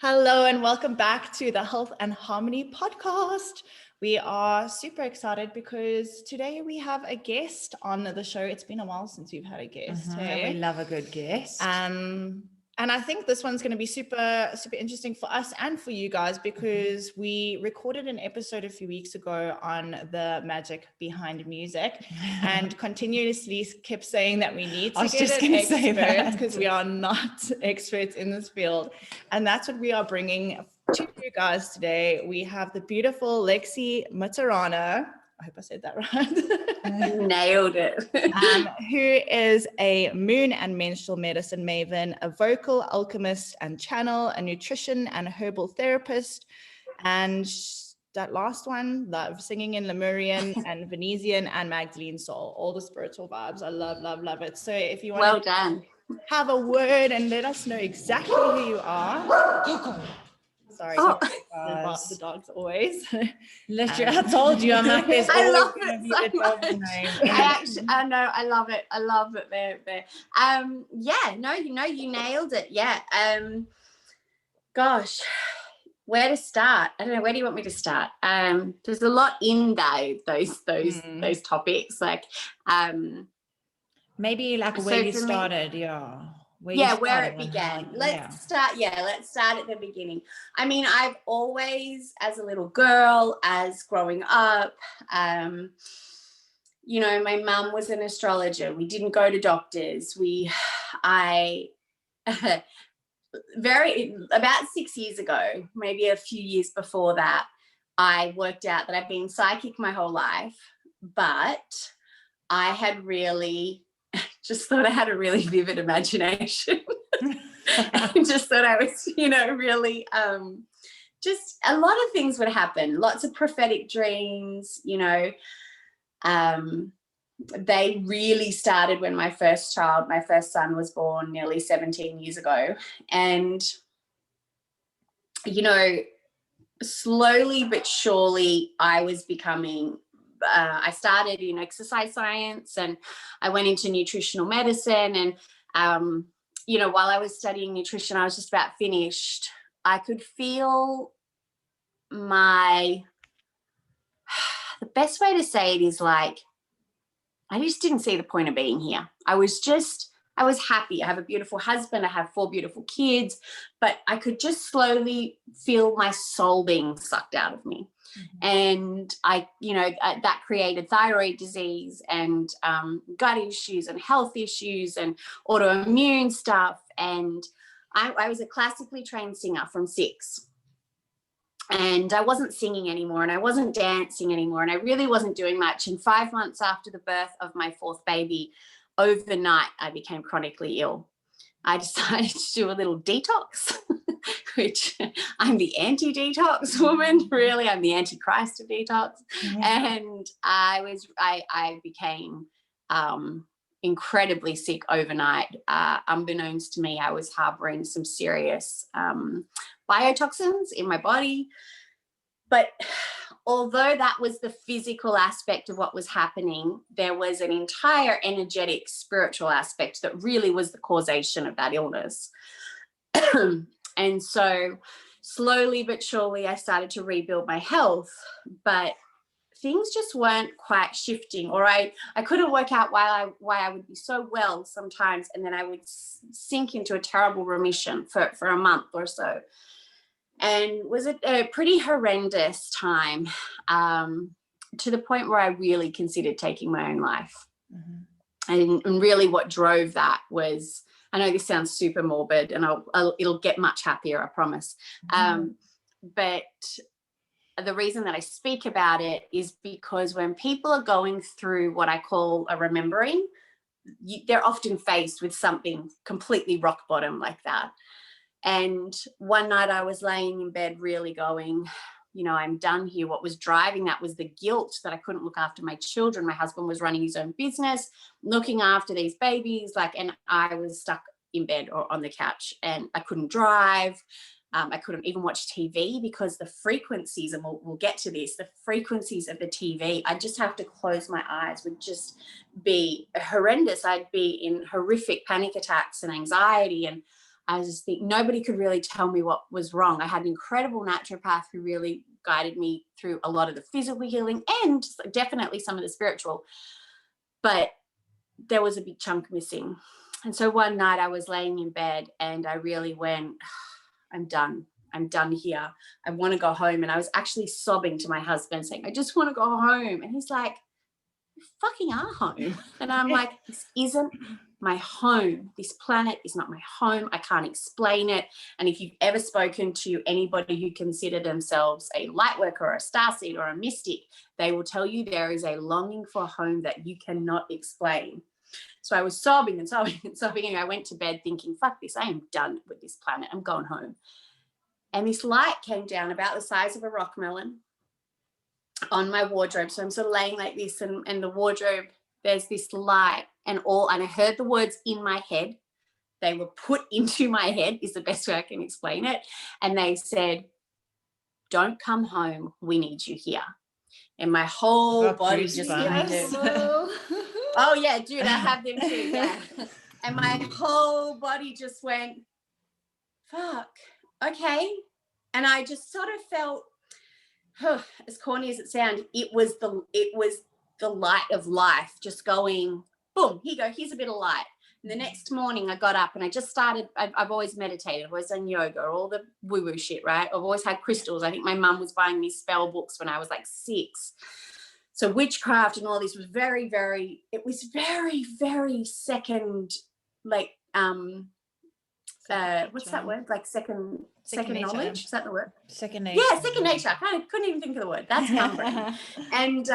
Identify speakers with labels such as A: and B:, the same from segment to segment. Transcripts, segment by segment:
A: Hello and welcome back to the Health and Harmony podcast. We are super excited because today we have a guest on the show. It's been a while since we've had a guest.
B: We love a good guest.
A: And I think this one's going to be super interesting for us and for you guys because we recorded an episode a few weeks ago on the magic behind music and continuously kept saying that we need to get an expert because we are not experts in this field. And that's what we are bringing to you guys today. We have the beautiful Lexy Maturana. I hope I said that right.
C: Nailed it.
A: Who is a moon and menstrual medicine maven, a vocal alchemist and channel, a nutrition and herbal therapist, and that last one, love singing in Lemurian and Venetian and Magdalene soul, all the spiritual vibes. I love it. So if you want
C: to
A: have a word and let us know exactly who you are. Sorry, the dogs always.
B: Literally, I told you, I'm like, there's
C: I love
B: it
C: so much. I know, I love it. I love it. There. You nailed it. Yeah. Gosh, where to start? I don't know. Where do you want me to start? There's a lot in those topics. Like,
B: maybe like where you started,
C: where it began. Let's start at the beginning. I mean, I've always, as a little girl, as growing up, my mum was an astrologer. We didn't go to doctors. About 6 years ago, maybe a few years before that, I worked out that I've been psychic my whole life, but I had really just thought I had a really vivid imagination. And just thought I was, really, just a lot of things would happen. Lots of prophetic dreams, they really started when my first son was born nearly 17 years ago. And, slowly but surely I was becoming I started in exercise science and I went into nutritional medicine. And, while I was studying nutrition, I was just about finished. I could feel the best way to say it is like, I just didn't see the point of being here. I was happy. I have a beautiful husband. I have 4 beautiful kids, but I could just slowly feel my soul being sucked out of me. And that created thyroid disease and gut issues and health issues and autoimmune stuff. And I was a classically trained singer from 6. And I wasn't singing anymore and I wasn't dancing anymore and I really wasn't doing much. And 5 months after the birth of my 4th baby, overnight, I became chronically ill. I decided to do a little detox, which I'm the anti-detox woman, really. I'm the anti-Christ of detox. Mm-hmm. And I became incredibly sick overnight. Unbeknownst to me, I was harboring some serious biotoxins in my body. But although that was the physical aspect of what was happening, there was an entire energetic, spiritual aspect that really was the causation of that illness. And so slowly but surely I started to rebuild my health, but things just weren't quite shifting, or I couldn't work out why I would be so well sometimes and then I would sink into a terrible remission for a month or so. And was a pretty horrendous time, to the point where I really considered taking my own life. Mm-hmm. And really what drove that was, I know this sounds super morbid and it'll get much happier, I promise. Mm-hmm. But the reason that I speak about it is because when people are going through what I call a remembering, they're often faced with something completely rock bottom like that. And one night I was laying in bed really going, I'm done here. What was driving that was the guilt that I couldn't look after my children. My husband was running his own business, looking after these babies, and I was stuck in bed or on the couch and I couldn't drive. I couldn't even watch TV because the frequencies, and we'll get to this, the frequencies of the TV, I just have to close my eyes, would just be horrendous. I'd be in horrific panic attacks and anxiety, and I just think nobody could really tell me what was wrong. I had an incredible naturopath who really guided me through a lot of the physical healing and definitely some of the spiritual, but there was a big chunk missing. And so one night I was laying in bed and I really went, I'm done here. I want to go home. And I was actually sobbing to my husband saying, I just want to go home. And he's like, you fucking are home. And I'm like, this isn't my home. This planet is not my home. I can't explain it. And if you've ever spoken to anybody who consider themselves a light worker or a starseed or a mystic, they will tell you there is a longing for home that you cannot explain. So I was sobbing and sobbing and sobbing. And I went to bed thinking, fuck this, I am done with this planet. I'm going home. And this light came down about the size of a rock melon on my wardrobe. So I'm sort of laying like this, and the wardrobe, there's this light and I heard the words in my head. They were put into my head is the best way I can explain it. And they said, don't come home. We need you here. And my whole body just
A: yes.
C: Oh yeah, dude, I have them too. Yeah. And my whole body just went, fuck, okay. And I just sort of felt, as corny as it sounds, it was the light of life just going, boom, here you go, here's a bit of light. And the next morning I got up and I just started, I've always meditated, I've always done yoga, all the woo-woo shit, right? I've always had crystals. I think my mum was buying me spell books when I was like 6. So witchcraft and all this was very, very, very second, like, what's that word? Like second knowledge? Is that the word?
B: Second nature.
C: Yeah, second nature. I couldn't even think of the word. That's numbering. And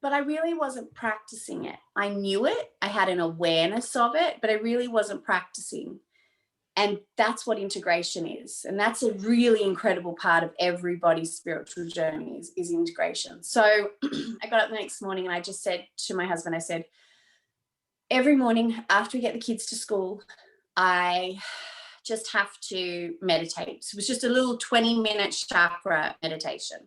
C: but I really wasn't practicing it. I knew it. I had an awareness of it, but I really wasn't practicing. And that's what integration is. And that's a really incredible part of everybody's spiritual journey is integration. So I got up the next morning and I just said to my husband, I said, every morning after we get the kids to school, I just have to meditate. So it was just a little 20-minute chakra meditation.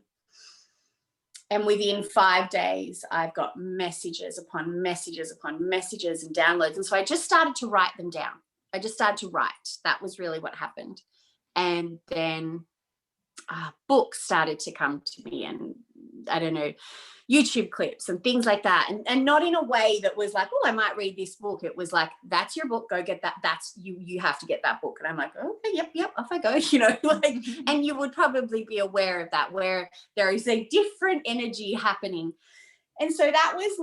C: And within 5 days, I've got messages upon messages upon messages and downloads. And so I just started to write them down. I just started to write. That was really what happened. And then books started to come to me, and I don't know, YouTube clips and things like that. And not in a way that was like, oh, I might read this book. It was like, that's your book, go get that. That's you have to get that book. And I'm like, okay, yep, off I go, like, and you would probably be aware of that, where there is a different energy happening. And so that was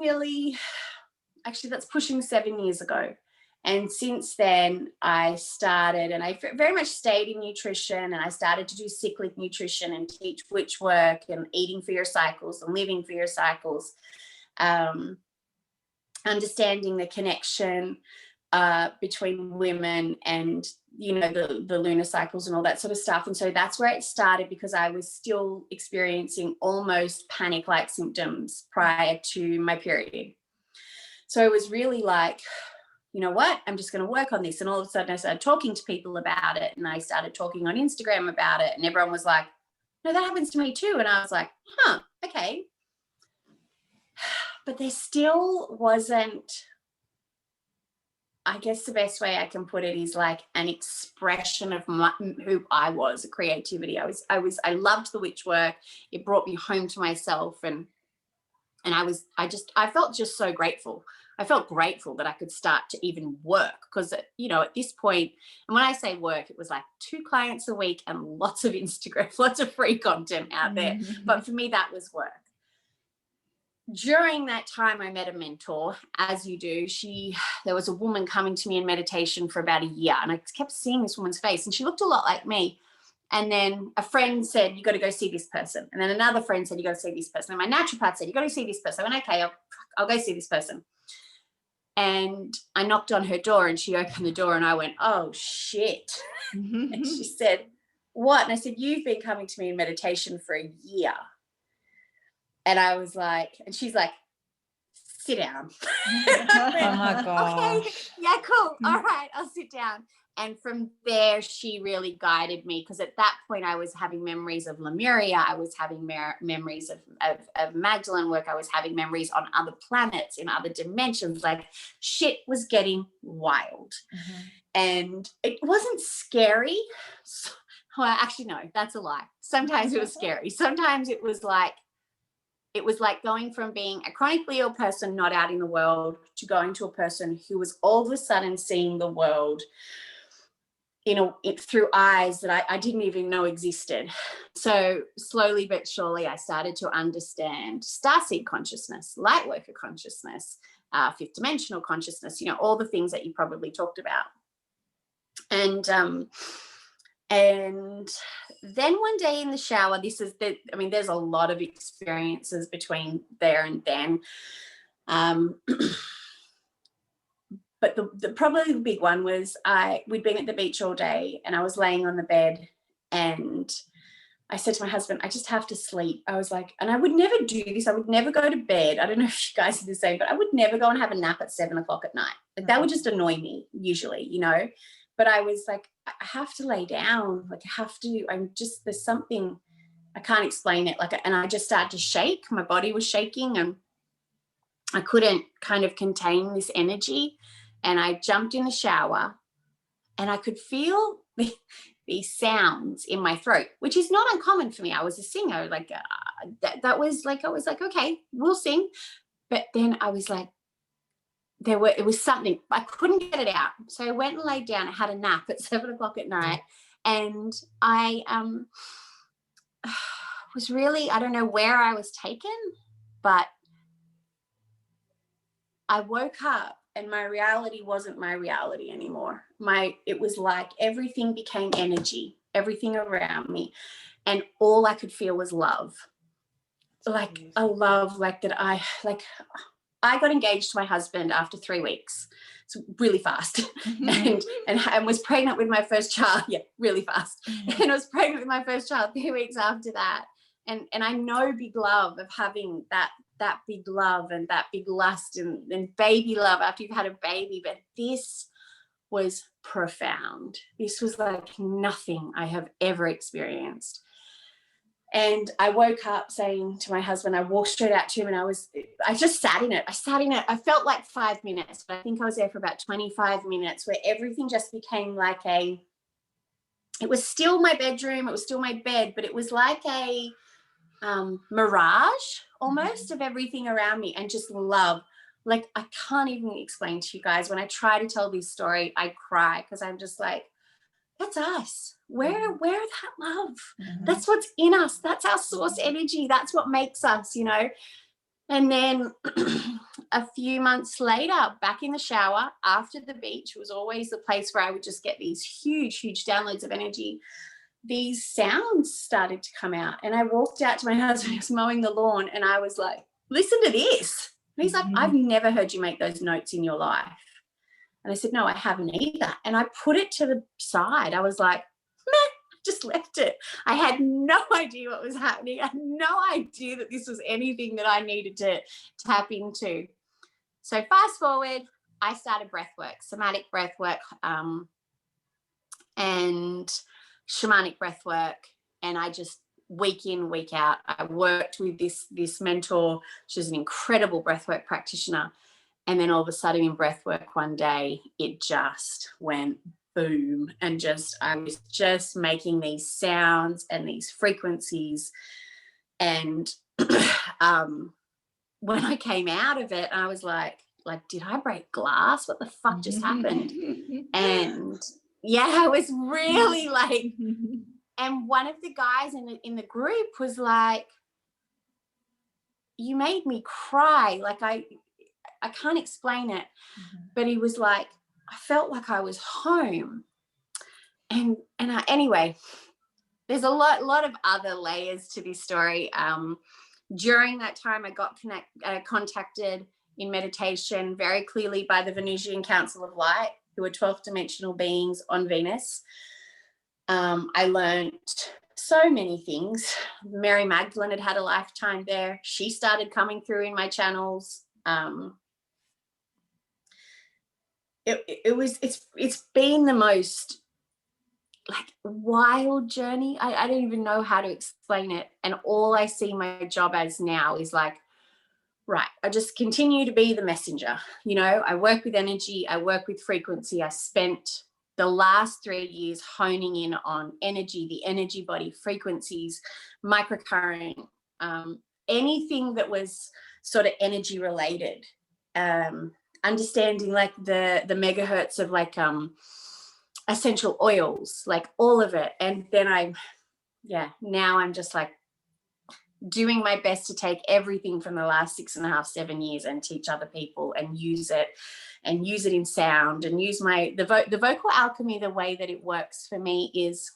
C: that's pushing 7 years ago. And since then, I started, and I very much stayed in nutrition, and I started to do cyclic nutrition and teach witch work and eating for your cycles and living for your cycles, understanding the connection between women and, the lunar cycles and all that sort of stuff. And so that's where it started, because I was still experiencing almost panic-like symptoms prior to my period. So it was really like, you know what, I'm just going to work on this. And all of a sudden I started talking to people about it, and I started talking on Instagram about it, and everyone was like, no, that happens to me too. And I was like, okay. But there still wasn't, I guess the best way I can put it is like an expression of who I was, creativity. I loved the witch work. It brought me home to myself. And I felt just so grateful. I felt grateful that I could start to even work, because, at this point, and when I say work, it was like 2 clients a week and lots of Instagram, lots of free content out there.
A: Mm-hmm.
C: But for me, that was work. During that time, I met a mentor, as you do. There was a woman coming to me in meditation for about a year, and I kept seeing this woman's face, and she looked a lot like me. And then a friend said, you got to go see this person. And then another friend said, you got to see this person. And my naturopath said, you got to see this person. I went, okay, I'll go see this person. And I knocked on her door, and she opened the door, and I went, oh shit. And she said, what? And I said, you've been coming to me in meditation for a year. And I was like, and she's like, sit down.
B: Oh my gosh.
C: Okay, yeah, cool. All right, I'll sit down. And from there, she really guided me, because at that point I was having memories of Lemuria. I was having memories of Magdalene work. I was having memories on other planets, in other dimensions. Like, shit was getting wild. And it wasn't scary. Well, actually, no, that's a lie. Sometimes it was scary. Sometimes it was like going from being a chronically ill person not out in the world to going to a person who was all of a sudden seeing the world through eyes that I didn't even know existed. So slowly but surely I started to understand starseed consciousness, light worker consciousness, fifth dimensional consciousness, all the things that you probably talked about. And then one day in the shower, there's a lot of experiences between there and then. But probably the big one was we'd been at the beach all day, and I was laying on the bed, and I said to my husband, I just have to sleep. I was like, and I would never do this. I would never go to bed. I don't know if you guys are the same, but I would never go and have a nap at 7 o'clock at night. Like, that would just annoy me usually, But I was like, I have to lay down. Like, I have to, there's something, I can't explain it. And I just started to shake. My body was shaking, and I couldn't kind of contain this energy. And I jumped in the shower, and I could feel these sounds in my throat, which is not uncommon for me. I was a singer. That was like, I was like, okay, we'll sing. But then I was like, it was something, I couldn't get it out. So I went and laid down. I had a nap at 7 o'clock at night. And I was really, I don't know where I was taken, but I woke up and my reality wasn't my reality anymore. It was like everything became energy, everything around me. And all I could feel was love. Like a love, like that I got engaged to my husband after 3 weeks. So really fast. and was pregnant with my first child. Yeah, really fast. And I was pregnant with my first child 3 weeks after that. And I know big love of having that big love and that big lust and baby love after you've had a baby. But this was profound. This was like nothing I have ever experienced. And I woke up saying to my husband, I walked straight out to him, and I just sat in it. I felt like 5 minutes, but I think I was there for about 25 minutes, where everything just became like it was still my bedroom, it was still my bed, but it was like a mirage almost of everything around me, and just love. Like, I can't even explain to you guys. When I try to tell this story, I cry, because I'm just like, that's us. Where that love? That's what's in us. That's our source energy. That's what makes us, And then a few months later, back in the shower after the beach, was always the place where I would just get these huge downloads of energy. These sounds started to come out, and I walked out to my husband. He was mowing the lawn, and I was like, listen to this. And he's like, I've never heard you make those notes in your life. And I said, no, I haven't either. And I put it to the side. I was like, meh, just left it. I had no idea what was happening. I had no idea that this was anything that I needed to tap into. So fast forward, I started breath work, somatic breath work, and shamanic breath work. And I just, week in, week out, I worked with this mentor. She's an incredible breathwork practitioner. And then all of a sudden in breathwork one day, it just went boom. And I was just making these sounds and these frequencies. And when I came out of it, I was like, did I break glass? What the fuck just happened? And yeah, I was really like, and one of the guys in the group was like, you made me cry. Like, I can't explain it, but he was like, I felt like I was home. And anyway, there's a lot of other layers to this story. During that time, I got contacted in meditation very clearly by the Venusian Council of Light, who are 12th dimensional beings on Venus. I learned so many things. Mary Magdalene had a lifetime there. She started coming through in my channels. it's been the most like wild journey. I don't even know how to explain it. And all I see my job as now is like, right, I just continue to be the messenger. You know, I work with energy, I work with frequency. I spent the last 3 years honing in on energy, the energy body, frequencies, microcurrent, anything that was sort of energy related. Understanding like the megahertz of like essential oils, like all of it. And then now I'm just like doing my best to take everything from the last 6.5, 7 years and teach other people and use it in sound, and use the vocal alchemy. The way that it works for me is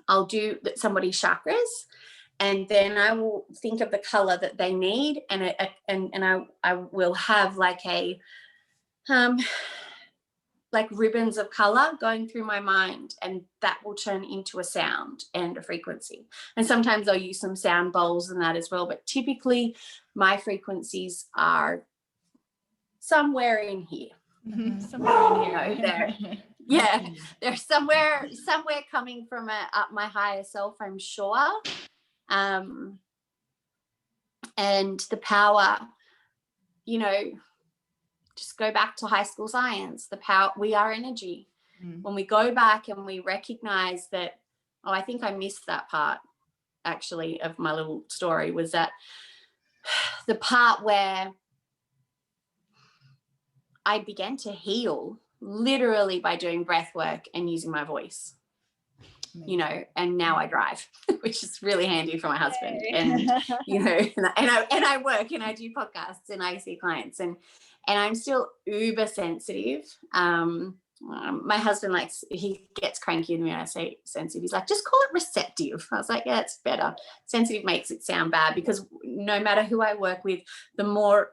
C: I'll do somebody's chakras, and then I will think of the color that they need, and I will have like a like ribbons of color going through my mind, and that will turn into a sound and a frequency. And sometimes I'll use some sound bowls and that as well, but typically my frequencies are somewhere in here.
A: Somewhere in here.
C: They're somewhere coming from my higher self, I'm sure. And the power, you know, just go back to high school science, the power, we are energy. When we go back and we recognize that, I think I missed that part actually of my little story, was that the part where I began to heal literally by doing breath work and using my voice. You know, and now I drive, which is really handy for my husband. And, you know, and I work and I do podcasts and I see clients, and I'm still uber sensitive. My husband he gets cranky with me when I say sensitive. He's like, just call it receptive. I was like, yeah, it's better. Sensitive makes it sound bad, because no matter who I work with, the more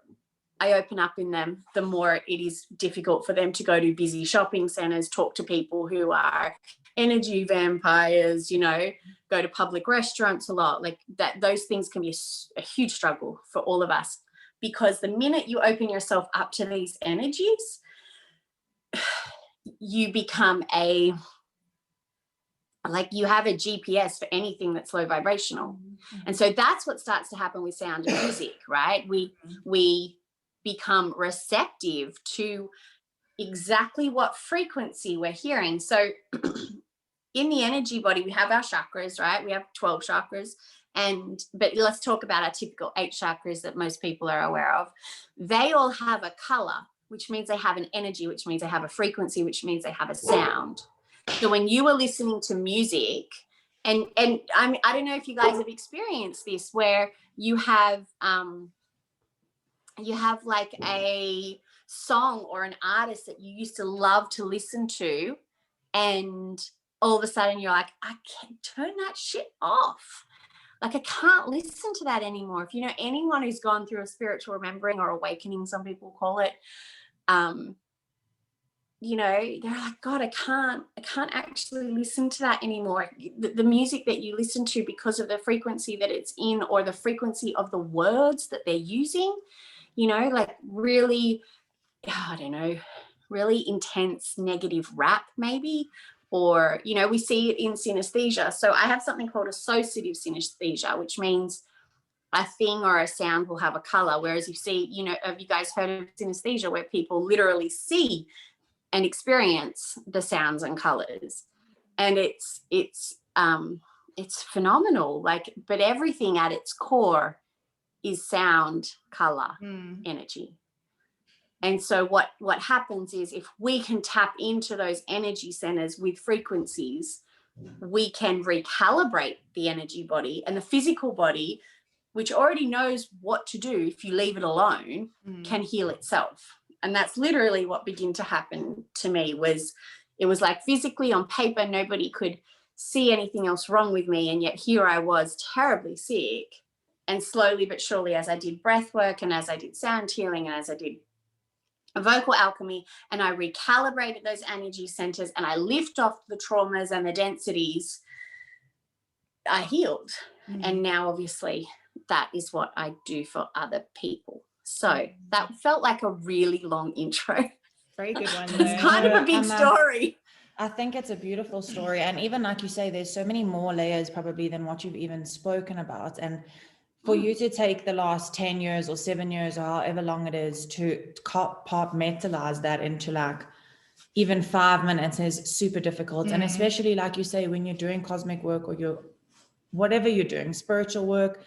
C: I open up in them, the more it is difficult for them to go to busy shopping centers, talk to people who are energy vampires, you know, go to public restaurants a lot. Like that, those things can be a huge struggle for all of us, because the minute you open yourself up to these energies, you become you have a GPS for anything that's low vibrational. And so that's what starts to happen with sound and music, right? We become receptive to exactly what frequency we're hearing. So in the energy body, we have our chakras, right? We have 12 chakras. But let's talk about our typical 8 chakras that most people are aware of. They all have a color, which means they have an energy, which means they have a frequency, which means they have a sound. So when you are listening to music, and I don't know if you guys have experienced this, where you have like a song or an artist that you used to love to listen to, and all of a sudden you're like, I can't turn that shit off. Like I can't listen to that anymore. If you know anyone who's gone through a spiritual remembering or awakening, some people call it, you know, they're like, God, I can't actually listen to that anymore. The music that you listen to, because of the frequency that it's in, or the frequency of the words that they're using, you know, like really, I don't know, really intense negative rap maybe, or, you know, we see it in synesthesia. So I have something called associative synesthesia, which means a thing or a sound will have a color. Whereas you see, you know, have you guys heard of synesthesia, where people literally see and experience the sounds and colors? And it's phenomenal. Like, but everything at its core is sound, color, energy. And so what happens is, if we can tap into those energy centers with frequencies, we can recalibrate the energy body, and the physical body, which already knows what to do if you leave it alone, can heal itself. And that's literally what began to happen to me. It was like physically on paper, nobody could see anything else wrong with me. And yet here I was terribly sick. And slowly but surely, as I did breath work, and as I did sound healing, and as I did vocal alchemy, and I recalibrated those energy centers, and I lift off the traumas and the densities, I healed. And now obviously that is what I do for other people. So that felt like a really long intro.
A: Very good one.
C: It's kind of a big story.
B: I think it's a beautiful story. And even like you say, there's so many more layers probably than what you've even spoken about. And for you to take the last 10 years or 7 years or however long it is to compartmentalize that into like even 5 minutes is super difficult. And especially like you say, when you're doing cosmic work or whatever you're doing, spiritual work,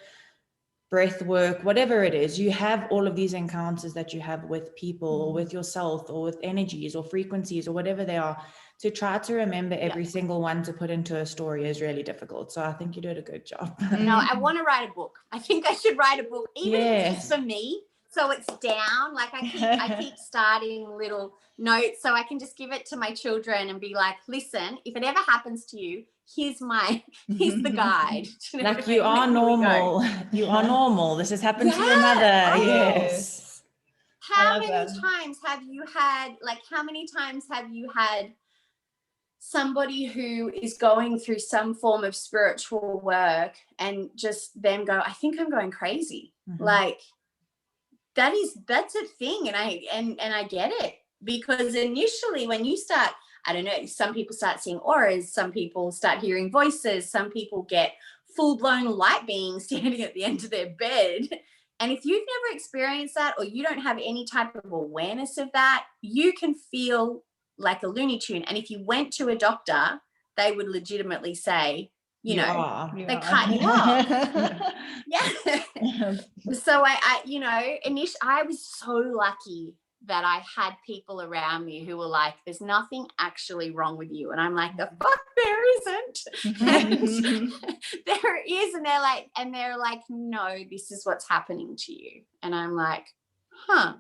B: breath work, whatever it is, you have all of these encounters that you have with people or with yourself or with energies or frequencies or whatever they are. To try to remember every single one to put into a story is really difficult. So I think you did a good job.
C: No, I want to write a book. I think I should write a book, even if it's just for me. So it's down. Like I keep starting little notes so I can just give it to my children and be like, listen, if it ever happens to you, here's the guide.
B: Like you are normal. You are normal. This has happened to your mother.
C: Oh,
B: yes.
C: How many times have you had somebody who is going through some form of spiritual work and just them go, I think I'm going crazy. Like that's a thing. And I get it, because initially when you start, I don't know, some people start seeing auras, some people start hearing voices, some people get full-blown light beings standing at the end of their bed. And if you've never experienced that, or you don't have any type of awareness of that, you can feel like a Looney Tune. And if you went to a doctor, they would legitimately say, they can't walk. Yeah. So I was so lucky that I had people around me who were like, there's nothing actually wrong with you. And I'm like, the fuck there isn't. And there is. And they're like, no, this is what's happening to you. And I'm like, huh.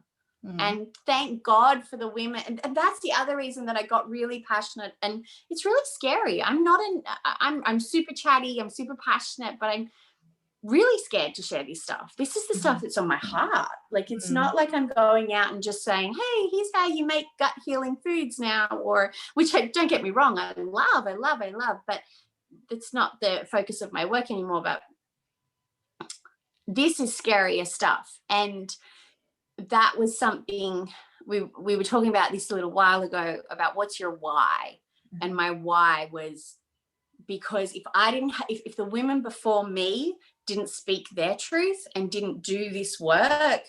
C: And thank God for the women. And that's the other reason that I got really passionate. And it's really scary. I'm super chatty. I'm super passionate, but I'm really scared to share this stuff. This is the stuff that's on my heart. Like, it's not like I'm going out and just saying, hey, here's how you make gut healing foods now, which don't get me wrong, I love, but it's not the focus of my work anymore. But this is scarier stuff. And that was something we were talking about this a little while ago about what's your why. And my why was because if the women before me didn't speak their truth and didn't do this work,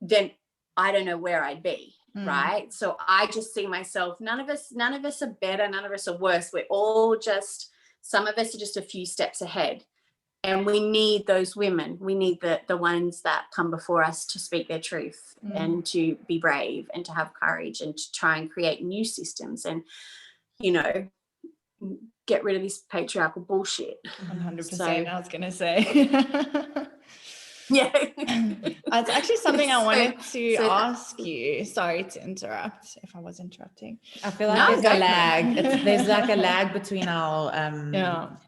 C: then I don't know where I'd be. Right. So I just see myself, none of us are better, none of us are worse. We're all just, some of us are just a few steps ahead. And we need those women. We need the ones that come before us to speak their truth and to be brave and to have courage and to try and create new systems and, get rid of this patriarchal bullshit.
A: 100%. I was going to say.
C: Yeah.
A: It's actually something I wanted to ask you. Sorry to interrupt if I was interrupting.
B: I feel like there's a lag. There's like a lag between our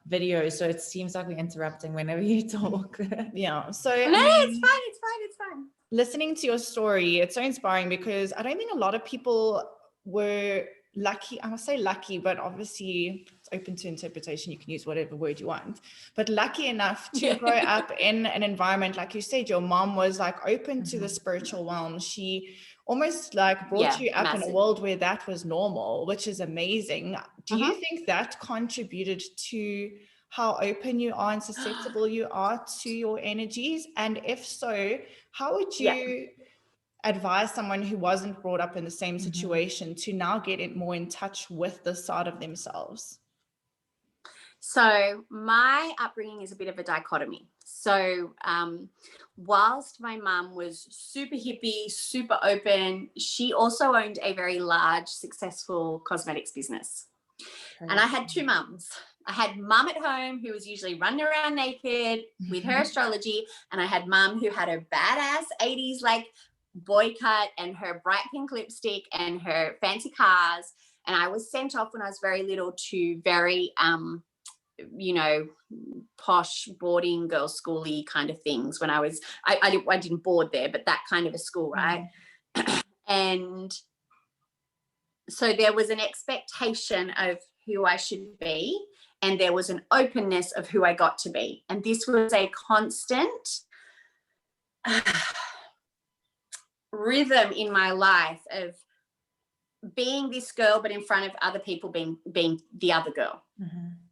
B: videos. So it seems like we're interrupting whenever you talk.
A: Yeah. So
C: it's fine.
A: Listening to your story, it's so inspiring because I don't think a lot of people were lucky. I must say lucky, but obviously it's open to interpretation. You can use whatever word you want, but lucky enough to grow up in an environment, like you said, your mom was like open to the spiritual realm. She almost like brought you up in a world where that was normal, which is amazing. Do you think that contributed to how open you are and susceptible you are to your energies? And if so, how would you advise someone who wasn't brought up in the same situation to now get it more in touch with the side of themselves?
C: So my upbringing is a bit of a dichotomy. So whilst my mum was super hippie, super open, she also owned a very large, successful cosmetics business. And I had two mums. I had mum at home who was usually running around naked with her astrology, and I had mum who had her badass 80s like boy cut and her bright pink lipstick and her fancy cars. And I was sent off when I was very little to very posh boarding girl schooly kind of things when I didn't board there, but that kind of a school, right? And so there was an expectation of who I should be, and there was an openness of who I got to be. And this was a constant rhythm in my life of being this girl, but in front of other people being the other girl.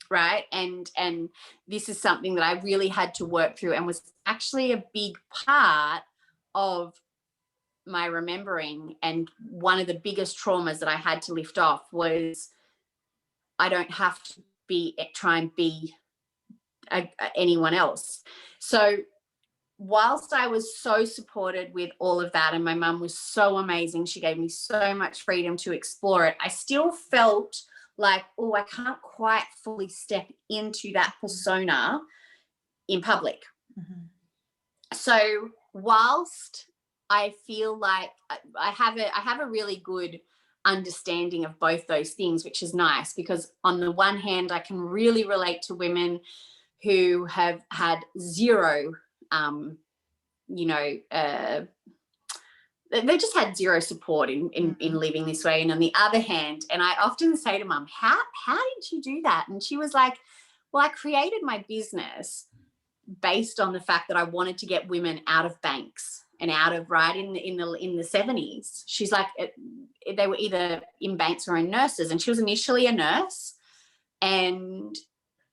C: Right. And this is something that I really had to work through, and was actually a big part of my remembering. And one of the biggest traumas that I had to lift off was, I don't have to try and be anyone else. So whilst I was so supported with all of that, and my mum was so amazing, she gave me so much freedom to explore it, I still felt like, oh, I can't quite fully step into that persona in public. So whilst I feel like I have a really good understanding of both those things, which is nice, because on the one hand, I can really relate to women who have had zero, they just had zero support in living this way. And on the other hand, and I often say to Mum, how did you do that? And she was like, well, I created my business based on the fact that I wanted to get women out of banks and out of in the 70s. She's like, they were either in banks or in nurses. And she was initially a nurse, and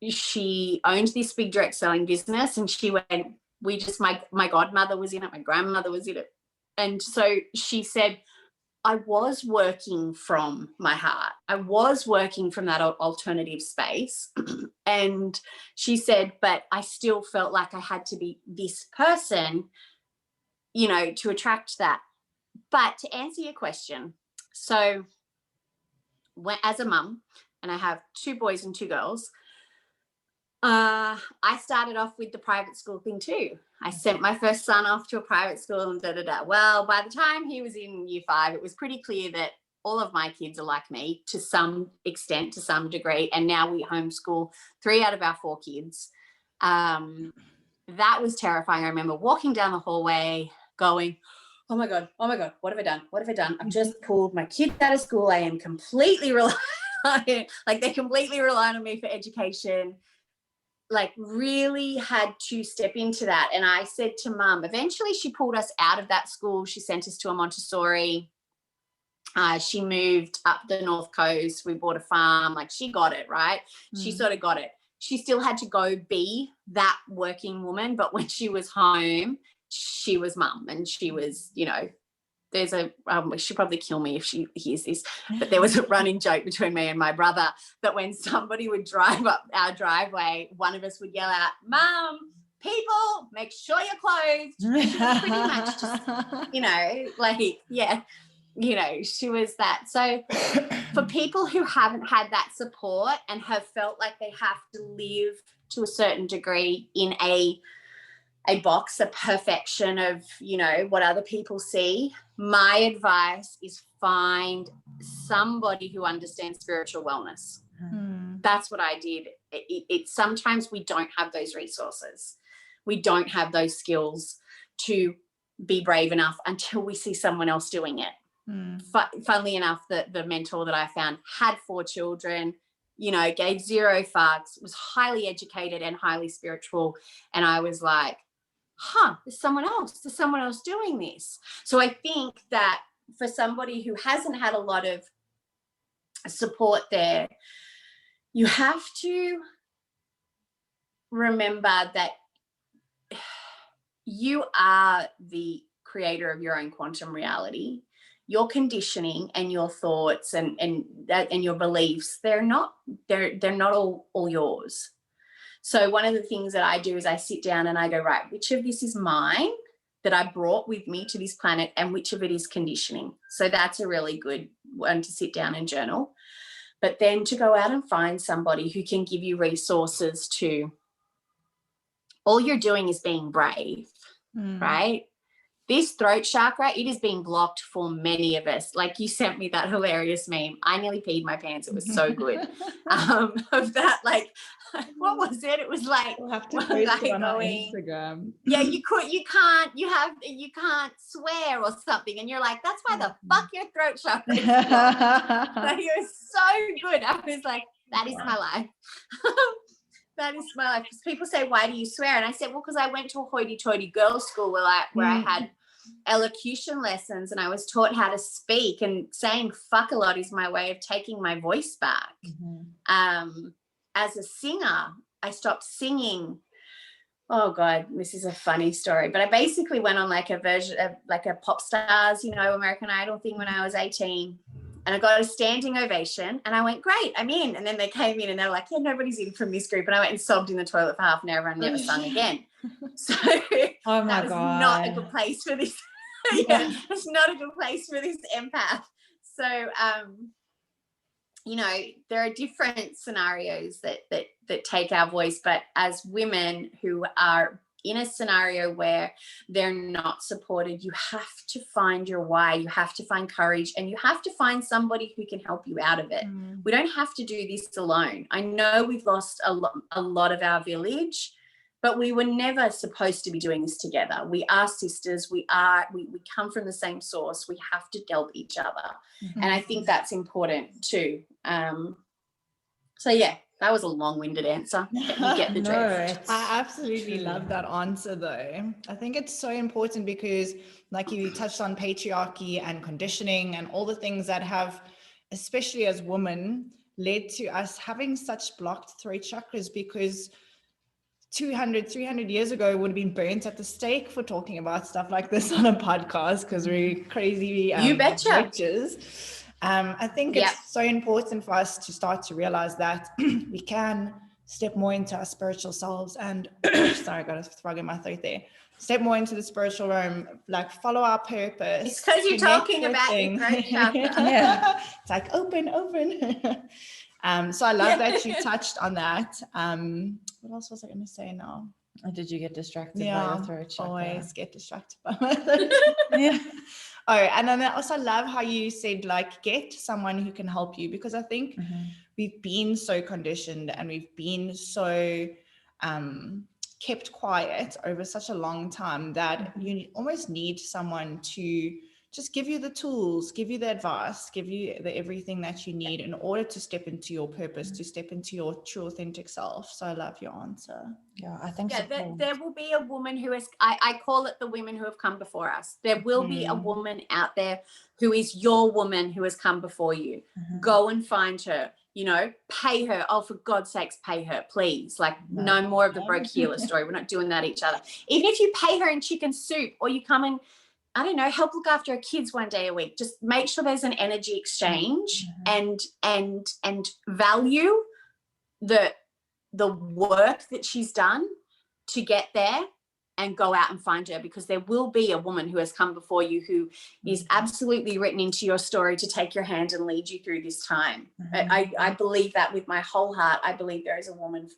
C: she owned this big direct selling business. And she went, my godmother was in it, my grandmother was in it. And so she said, I was working from my heart. I was working from that alternative space. And she said, but I still felt like I had to be this person, to attract that. But to answer your question, so as a mum, and I have 2 boys and 2 girls, I started off with the private school thing too. I sent my first son off to a private school and Well, by the time he was in year 5, it was pretty clear that all of my kids are like me to some extent, to some degree. And now we homeschool 3 out of our 4 kids. That was terrifying. I remember walking down the hallway going, oh my God, what have I done? What have I done? I've just pulled my kids out of school. I am completely reliant, like they completely rely on me for education. Like really had to step into that. And I said to Mum, eventually she pulled us out of that school. She sent us to a Montessori. She moved up the North Coast. We bought a farm. Like she got it, right? She sort of got it. She still had to go be that working woman. But when she was home, she was Mum, and she was, there's she'll probably kill me if she hears this, but there was a running joke between me and my brother that when somebody would drive up our driveway, one of us would yell out, Mum, people, make sure you're clothed. She was pretty much just, she was that. So for people who haven't had that support and have felt like they have to live to a certain degree in a box, a perfection of, what other people see, my advice is find somebody who understands spiritual wellness. That's what I did. It sometimes we don't have those resources. We don't have those skills to be brave enough until we see someone else doing it. Funnily enough, the mentor that I found had 4 children, gave 0 fucks, was highly educated and highly spiritual. And I was like, there's someone else doing this. So I think that for somebody who hasn't had a lot of support there, you have to remember that you are the creator of your own quantum reality. Your conditioning and your thoughts and your beliefs, they're not all yours. So one of the things that I do is I sit down and I go, right, which of this is mine that I brought with me to this planet, and which of it is conditioning? So that's a really good one to sit down and journal. But then to go out and find somebody who can give you resources to, all you're doing is being brave, right? This throat chakra, it is being blocked for many of us. Like you sent me that hilarious meme. I nearly peed my pants. It was so good. Of that, like, what was it? It was like,
A: we'll have to post it on our Instagram.
C: Yeah, you can't swear or something. And you're like, that's why the fuck your throat chakra is blocked. But it was so good. I was like, that is my life. That is my life. People say, why do you swear? And I said, well, because I went to a hoity-toity girls' school where I had elocution lessons, and I was taught how to speak, and saying fuck a lot is my way of taking my voice back. As a singer, I stopped singing. Oh God, this is a funny story, but I basically went on like a version of like a pop stars, American Idol thing when I was 18, and I got a standing ovation, and I went, great, I'm in. And then they came in and they were like, yeah, nobody's in from this group. And I went and sobbed in the toilet for half an hour and never sung again. So
B: Oh my
C: that was
B: God.
C: not a good place for this. Yeah, it's not a good place for this empath. So, there are different scenarios that take our voice, but as women who are in a scenario where they're not supported, you have to find your why, you have to find courage, and you have to find somebody who can help you out of it. We don't have to do this alone. I know we've lost a lot of our village, but we were never supposed to be doing this together. We are sisters. We come from the same source. We have to help each other. And I think that's important too. So yeah, that was a long-winded answer. You get the drift.
A: I absolutely love that answer though. I think it's so important because like you touched on patriarchy and conditioning and all the things that have, especially as women, led to us having such blocked throat chakras, because 300 years ago would have been burnt at the stake for talking about stuff like this on a podcast, because we're crazy
C: you betcha
A: witches. I think it's so important for us to start to realize that we can step more into our spiritual selves and sorry, I got a frog in my throat there. Step more into the spiritual realm, like follow our purpose.
C: It's because you're talking about your throat chakra.
A: Yeah. It's like open. So I love that you touched on that. What else was I going to say now?
B: Or did you get distracted by your throat chakra?
A: Always get distracted by my throat.
B: Yeah.
A: Oh, and then I also love how you said like get someone who can help you, because I think we've been so conditioned and we've been so kept quiet over such a long time that you almost need someone to just give you the tools, give you the advice, give you the everything that you need in order to step into your purpose, to step into your true authentic self. So I love your answer.
B: Yeah, I think
C: there will be a woman who is, I call it the women who have come before us. There will be a woman out there who is your woman who has come before you. Go and find her, pay her. Oh, for God's sakes, pay her, please. Like no more of the broke healer story. We're not doing that each other. Even if you pay her in chicken soup, or you come and, I don't know, help look after her kids one day a week. Just make sure there's an energy exchange and value the work that she's done to get there, and go out and find her, because there will be a woman who has come before you who is absolutely written into your story to take your hand and lead you through this time. I believe that with my whole heart. I believe there is a woman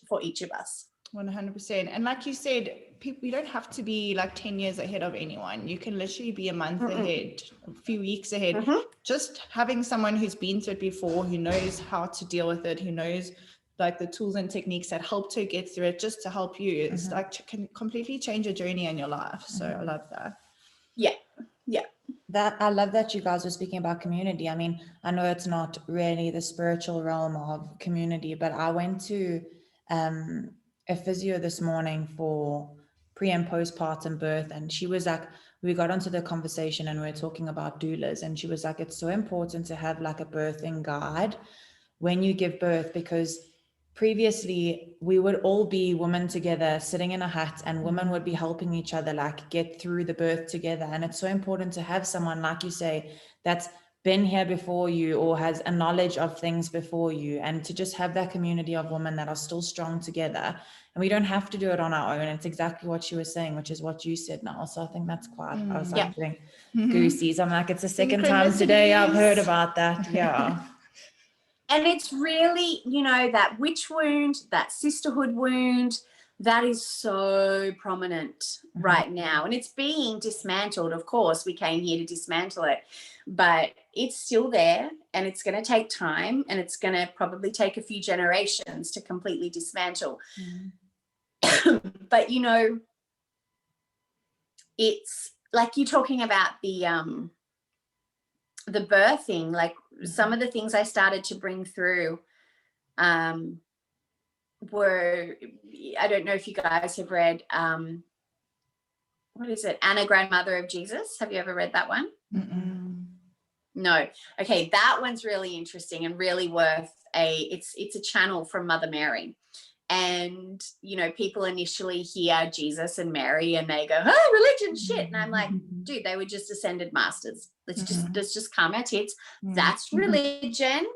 C: for each of us.
A: 100%. And like you said, you don't have to be like 10 years ahead of anyone. You can literally be a month ahead, a few weeks ahead. Just having someone who's been through it before, who knows how to deal with it, who knows like the tools and techniques that helped her get through it, just to help you. It's like can completely change your journey and your life. So I love that. Yeah.
B: That I love that you guys were speaking about community. I mean, I know it's not really the spiritual realm of community, but I went to a physio this morning for pre and postpartum birth, and she was like, we got onto the conversation and we were talking about doulas, and she was like, it's so important to have like a birthing guide when you give birth, because previously we would all be women together sitting in a hut, and women would be helping each other like get through the birth together. And it's so important to have someone, like you say, that's been here before you or has a knowledge of things before you, and to just have that community of women that are still strong together. And we don't have to do it on our own. It's exactly what she was saying, which is what you said now. So I think that's quite, I was like doing goosies. I'm like, it's the second time today I've heard about that. Yeah.
C: And it's really, that witch wound, that sisterhood wound, that is so prominent right now. And it's being dismantled. Of course, we came here to dismantle it, but it's still there, and it's going to take time, and it's going to probably take a few generations to completely dismantle. But, it's like you're talking about the birthing, like some of the things I started to bring through were, I don't know if you guys have read what is it? Anna, Grandmother of Jesus. Have you ever read that one?
A: Mm-mm.
C: No. Okay, that one's really interesting and really worth it's a channel from Mother Mary. And, you know, people initially hear Jesus and Mary and they go, oh, religion shit. And I'm like, dude, they were just ascended masters. Let's just calm our tits. That's religion.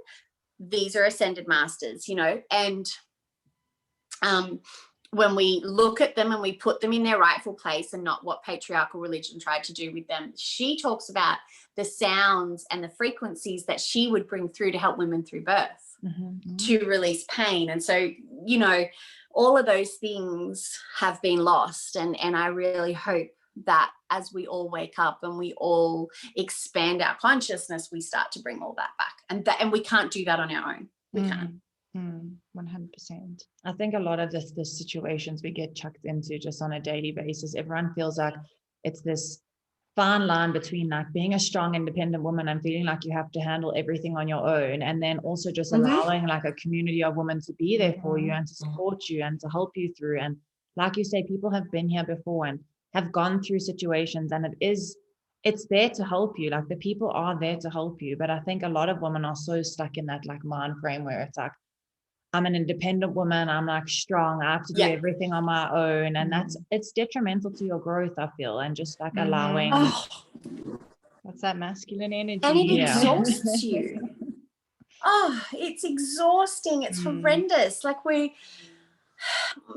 C: These are ascended masters, you know. And when we look at them and we put them in their rightful place and not what patriarchal religion tried to do with them, she talks about the sounds and the frequencies that she would bring through to help women through birth. To release pain. And so, you know, all of those things have been lost. And I really hope that as we all wake up and we all expand our consciousness, we start to bring all that back. And we can't do that on our own. We can't.
B: 100%. I think a lot of the situations we get chucked into just on a daily basis, everyone feels like it's this fine line between like being a strong independent woman and feeling like you have to handle everything on your own, and then also just allowing like a community of women to be there for you and to support you and to help you through. And like you say, people have been here before and have gone through situations, and it's there to help you. Like the people are there to help you. But I think a lot of women are so stuck in that like mind frame where it's like, I'm an independent woman, I'm like strong, I have to do everything on my own. And it's detrimental to your growth, I feel, and just like allowing
A: That's that masculine energy.
C: And it exhausts you. It's exhausting. It's horrendous. Like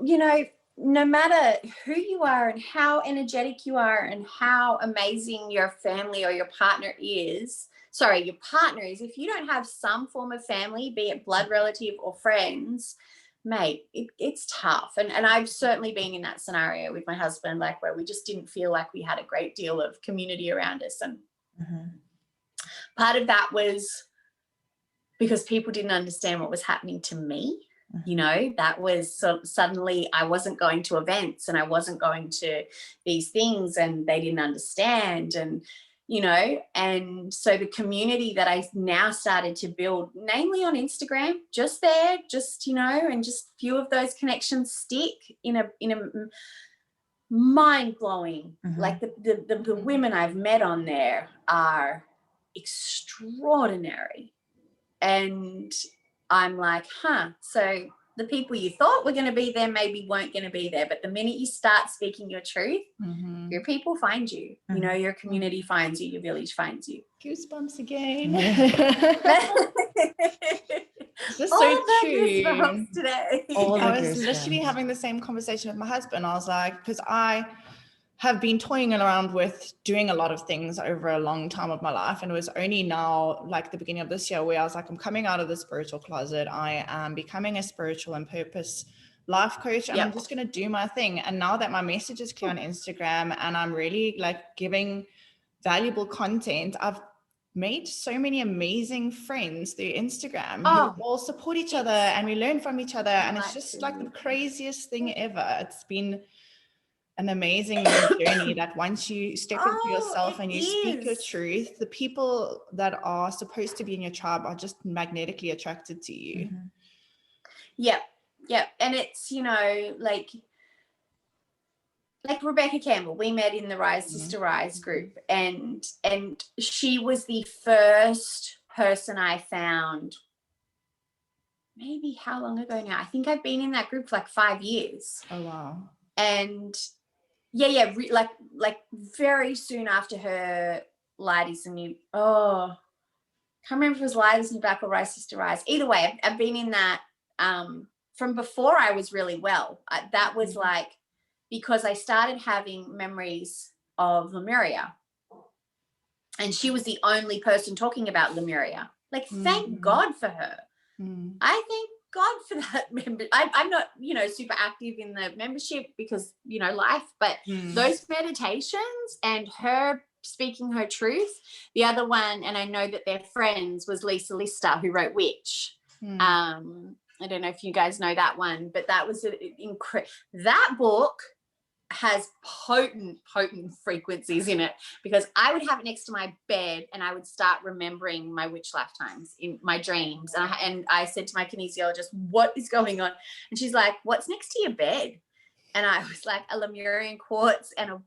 C: you know, no matter who you are and how energetic you are and how amazing your family or your partner is, if you don't have some form of family, be it blood relative or friends, mate, it's tough. And I've certainly been in that scenario with my husband, like where we just didn't feel like we had a great deal of community around us. And part of that was because people didn't understand what was happening to me. You know, that was suddenly I wasn't going to events and I wasn't going to these things, and they didn't understand. And you know, and so the community that I now started to build, namely on Instagram, just you know, and just few of those connections stick in a mind-blowing. Like the women I've met on there are extraordinary. And I'm like, so the people you thought were going to be there maybe weren't going to be there. But the minute you start speaking your truth, your people find you. You know, your community finds you, your village finds you.
A: Goosebumps again.
C: It's just so true. Today.
A: I was literally having the same conversation with my husband. I was like, because I have been toying around with doing a lot of things over a long time of my life, and it was only now, like the beginning of this year, where I was like, I'm coming out of the spiritual closet. I am becoming a spiritual and purpose life coach, and I'm just going to do my thing. And now that my message is clear on Instagram and I'm really like giving valuable content, I've made so many amazing friends through Instagram who all support each other and we learn from each other, and it's just like the craziest thing ever. It's been an amazing journey that once you step into yourself and you speak your truth, the people that are supposed to be in your tribe are just magnetically attracted to you.
C: Yep. And it's, you know, like Rebecca Campbell, we met in the Rise Sister Rise group, and she was the first person I found, maybe how long ago now? I think I've been in that group for like 5 years.
A: Oh, wow.
C: And like very soon after her Light Is the New, can't remember if it was Light Is New Black or Rise Sister Rise. Either way, I've been in that from before I was really well. That was like, because I started having memories of Lemuria, and she was the only person talking about Lemuria. Like, thank God for her. I thank God for that member. I'm not, you know, super active in the membership because, you know, life, but those meditations and her speaking her truth. The other one, and I know that they're friends, was Lisa Lister, who wrote Witch. I don't know if you guys know that one, but that was that book has potent frequencies in it, because I would have it next to my bed and I would start remembering my witch lifetimes in my dreams. And I said to my kinesiologist, what is going on? And she's like, what's next to your bed? And I was like, a Lemurian quartz and a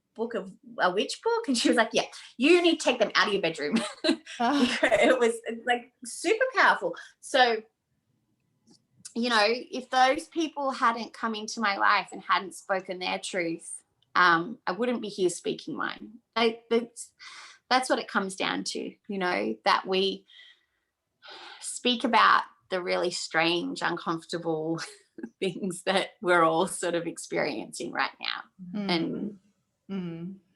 C: witch book. And she was like, yeah, you need to take them out of your bedroom. It was like super powerful. So, you know, if those people hadn't come into my life and hadn't spoken their truth, I wouldn't be here speaking mine. That's what it comes down to, you know, that we speak about the really strange, uncomfortable things that we're all sort of experiencing right now. And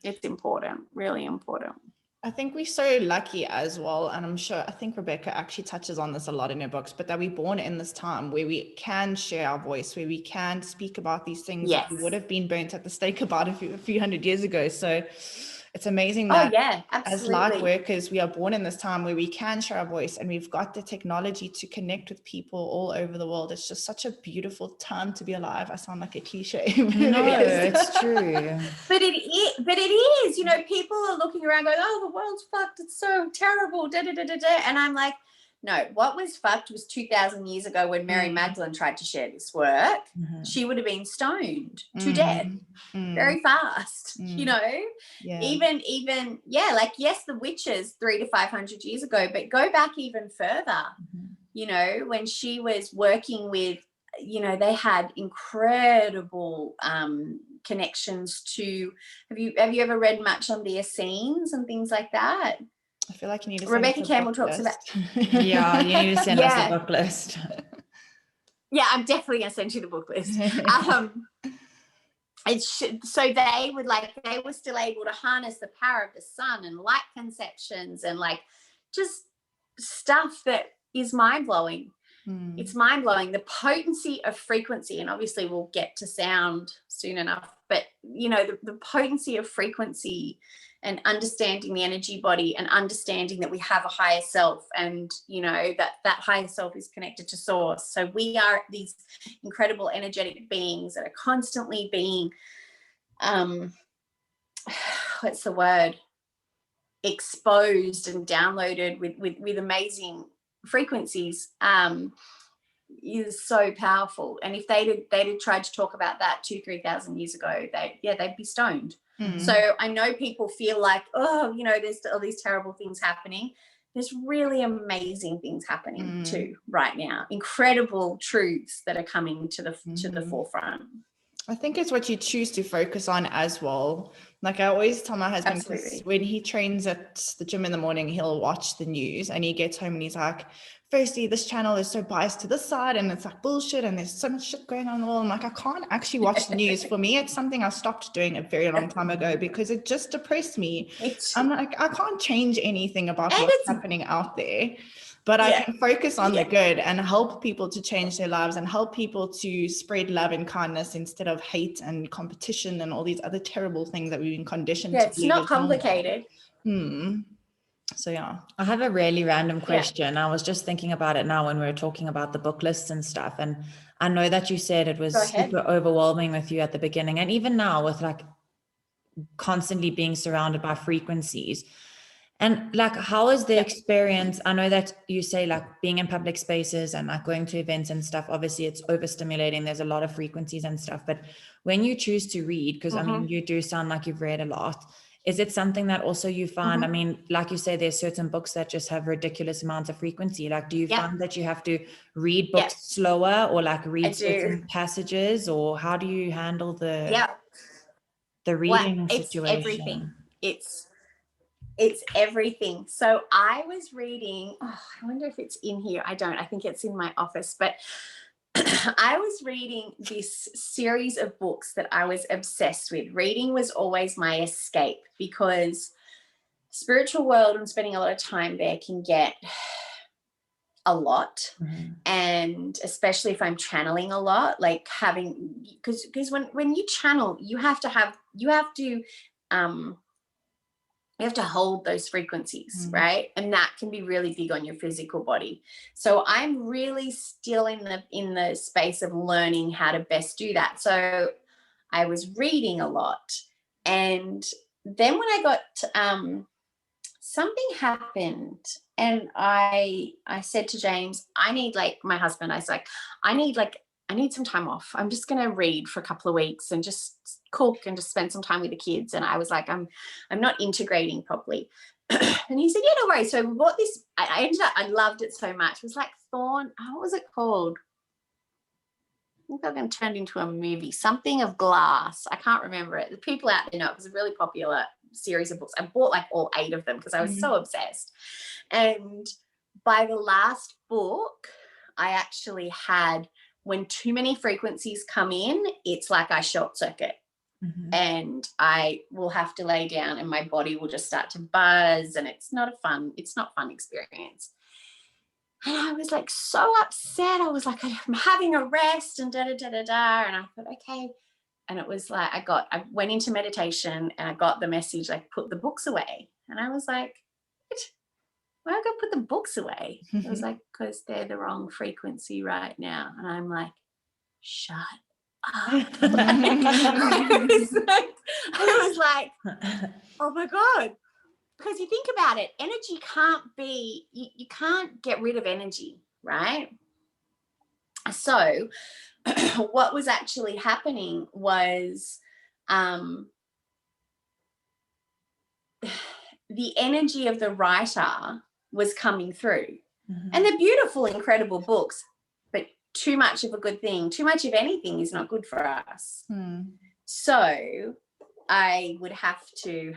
C: it's important, really important.
A: I think we're so lucky as well, and I think Rebecca actually touches on this a lot in her books, but that we're born in this time where we can share our voice, where we can speak about these things that we would have been burnt at the stake about a few hundred years ago. So it's amazing that as light workers, we are born in this time where we can share our voice, and we've got the technology to connect with people all over the world. It's just such a beautiful time to be alive. I sound like a cliche.
B: No, it's true.
C: But it is, you know, people are looking around going, oh, the world's fucked. It's so terrible. Da, da, da, da, da. And I'm like, no, what was fucked was 2,000 years ago when Mary Magdalene tried to share this work. She would have been stoned to death very fast, you know. Even like, yes, the witches 300 to 500 years ago, but go back even further, you know, when she was working with, you know, they had incredible connections to, have you ever read much on the Essenes and things like that?
A: I feel like you need to
C: Rebecca Campbell talks about.
B: Yeah, you need to send us the book list.
C: Yeah, I'm definitely going to send you the book list. So they were still able to harness the power of the sun and light conceptions and like just stuff that is mind-blowing. It's mind-blowing, the potency of frequency, and obviously we'll get to sound soon enough, but you know, the potency of frequency and understanding the energy body and understanding that we have a higher self, and you know that higher self is connected to source. So we are these incredible energetic beings that are constantly being what's the word, exposed and downloaded with amazing frequencies. Is so powerful. And if they'd tried to talk about that 2,000-3,000 years ago, they'd be stoned. So I know people feel like, oh, you know, there's all these terrible things happening. There's really amazing things happening too right now. Incredible truths that are coming to the forefront.
A: I think it's what you choose to focus on as well. Like I always tell my husband, when he trains at the gym in the morning, he'll watch the news and he gets home and he's like, firstly, this channel is so biased to this side and it's like bullshit and there's so much shit going on in the world. I'm like, I can't actually watch the news. For me, it's something I stopped doing a very long time ago because it just depressed me. I'm like, I can't change anything about what's happening out there. But I can focus on the good and help people to change their lives and help people to spread love and kindness instead of hate and competition and all these other terrible things that we've been conditioned to.
C: It's not complicated.
A: So yeah.
B: I have a really random question. I was just thinking about it now when we were talking about the book lists and stuff. And I know that you said it was super overwhelming with you at the beginning. And even now with like constantly being surrounded by frequencies. And like, how is the experience? I know that you say like being in public spaces and like going to events and stuff, obviously it's overstimulating. There's a lot of frequencies and stuff, but when you choose to read, because I mean, you do sound like you've read a lot. Is it something that also you find, I mean, like you say, there's certain books that just have ridiculous amounts of frequency. Like, do you find that you have to read books slower or like read certain passages, or how do you handle the reading situation?
C: Everything. It's everything. So I was reading, I wonder if it's in here. I think it's in my office, but I was reading this series of books that I was obsessed with. Reading was always my escape because spiritual world and spending a lot of time there can get a lot. And especially if I'm channeling a lot, like having, because when you channel, you have to hold those frequencies, right? And that can be really big on your physical body. So I'm really still in the space of learning how to best do that. So I was reading a lot. And then when I got, something happened and I said to James, I need like my husband, I was like, I need like I need some time off. I'm just going to read for a couple of weeks and just cook and just spend some time with the kids. And I was like, I'm not integrating properly. And he said, yeah, no worries. So we bought this. I loved it so much. It was like what was it called? I think they're going to turn into a movie, something of glass. I can't remember it. The people out there know it was a really popular series of books. I bought like all 8 of them because I was so obsessed. And by the last book, I actually had, when too many frequencies come in, it's like I short circuit. And I will have to lay down and my body will just start to buzz, and it's not fun experience. And I was like so upset. I was like, I'm having a rest and And I thought, okay. And it was like, I went into meditation and I got the message, like, put the books away. And I was like, what? Why I got to put the books away? It was like, because they're the wrong frequency right now. And I'm like, shut up. I was like, oh my God. Because you think about it, energy can't be, you can't get rid of energy, right? So what was actually happening was the energy of the writer was coming through. And they're beautiful, incredible books, but too much of a good thing, too much of anything is not good for us. So I would have to,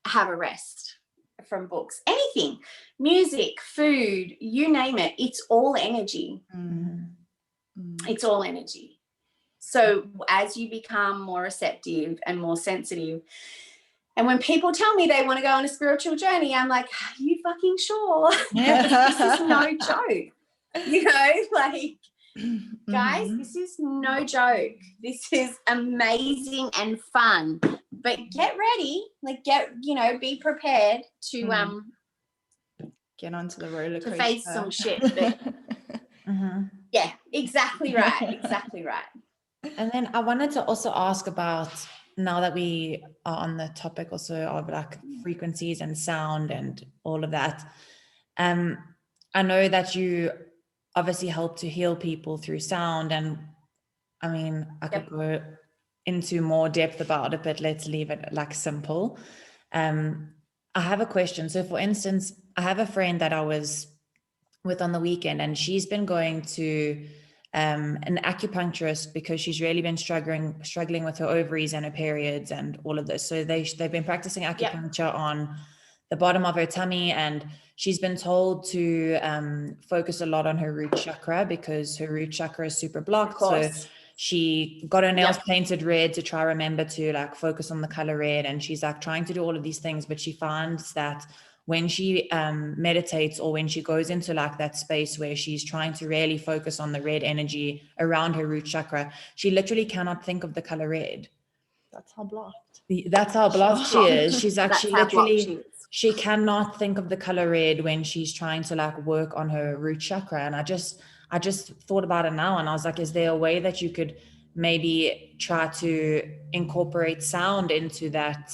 C: have a rest from books, anything, music, food, you name it. It's all energy. It's all energy. So as you become more receptive and more sensitive, and when people tell me they want to go on a spiritual journey, I'm like, are you fucking sure? This is no joke. You know, like, guys, this is no joke. This is amazing and fun. But get ready, like, be prepared to
A: get onto the roller coaster.
C: To face some shit. But yeah, exactly right. Exactly right.
B: And then I wanted to also ask about, now that we are on the topic also of like frequencies and sound and all of that, I know that you obviously help to heal people through sound, and I mean, I could go into more depth about it, but let's leave it like simple. I have a question. So for instance, I have a friend that I was with on the weekend, and she's been going to an acupuncturist because she's really been struggling with her ovaries and her periods and all of this. So they've been practicing acupuncture on the bottom of her tummy, and she's been told to focus a lot on her root chakra because her root chakra is super blocked. So she got her nails painted red to try remember to like focus on the color red, and she's like trying to do all of these things, but she finds that when she meditates, or when she goes into like that space where she's trying to really focus on the red energy around her root chakra, she literally cannot think of the color red.
A: That's how blocked.
B: That's how blocked she is. She's actually literally, she cannot think of the color red when she's trying to like work on her root chakra. And I just thought about it now, and I was like, is there a way that you could maybe try to incorporate sound into that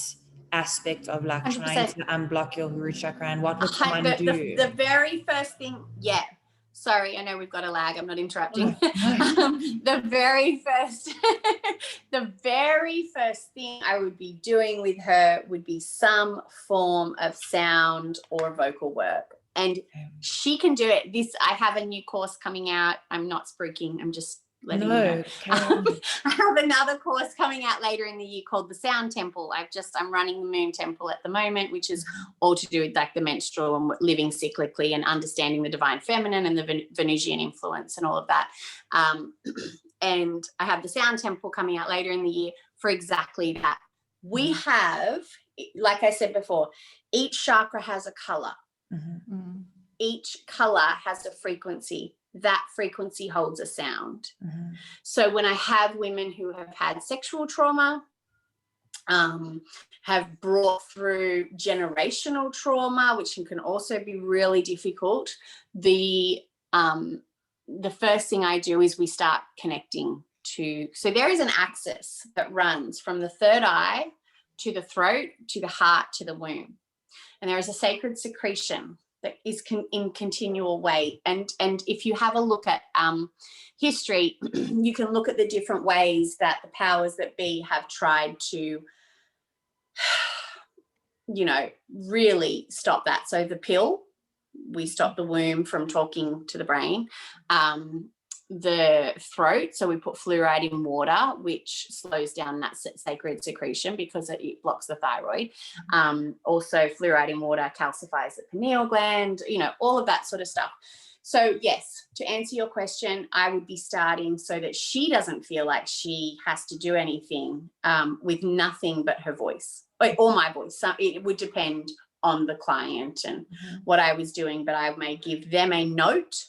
B: aspect of like 100%. Trying to unblock your root chakra, and what would someone do?
C: The very first thing, sorry, I know we've got a lag, I'm not interrupting. The very first thing I would be doing with her would be some form of sound or vocal work. And she can do it. I have a new course coming out. I'm not spooking, I'm just letting you know. I have another course coming out later in the year called the Sound Temple. I'm running the Moon Temple at the moment, which is all to do with like the menstrual and living cyclically and understanding the divine feminine and the Venusian influence and all of that. And I have the Sound Temple coming out later in the year for exactly that. We have, like I said before, each chakra has a color. Each color has a frequency. That frequency holds a sound. So when I have women who have had sexual trauma, have brought through generational trauma, which can also be really difficult, the first thing I do is we start connecting to, so there is an axis that runs from the third eye to the throat, to the heart, to the womb. And there is a sacred secretion that is in continual way. And if you have a look at history, you can look at the different ways that the powers that be have tried to, you know, really stop that. So the pill, we stop the womb from talking to the brain. The throat, so we put fluoride in water, which slows down that sacred secretion because it blocks the thyroid. Also, fluoride in water calcifies the pineal gland, you know, all of that sort of stuff. So yes, to answer your question, I would be starting so that she doesn't feel like she has to do anything with nothing but her voice or my voice. So it would depend on the client and what I was doing, but I may give them a note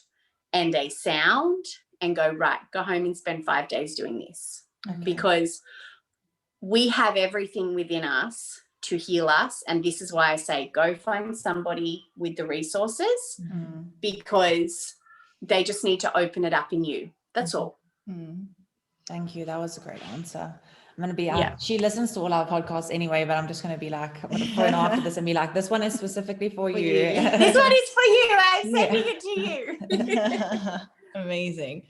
C: and a sound and go, right, go home and spend 5 days doing this. Because we have everything within us to heal us. And this is why I say, go find somebody with the resources because they just need to open it up in you. That's all.
B: Thank you. That was a great answer. I'm going to be, she listens to all our podcasts anyway, but I'm just going to be like, I'm going to phone after this and be like, this one is specifically for you.
C: This one is for you. I'm sending it to you.
A: Amazing.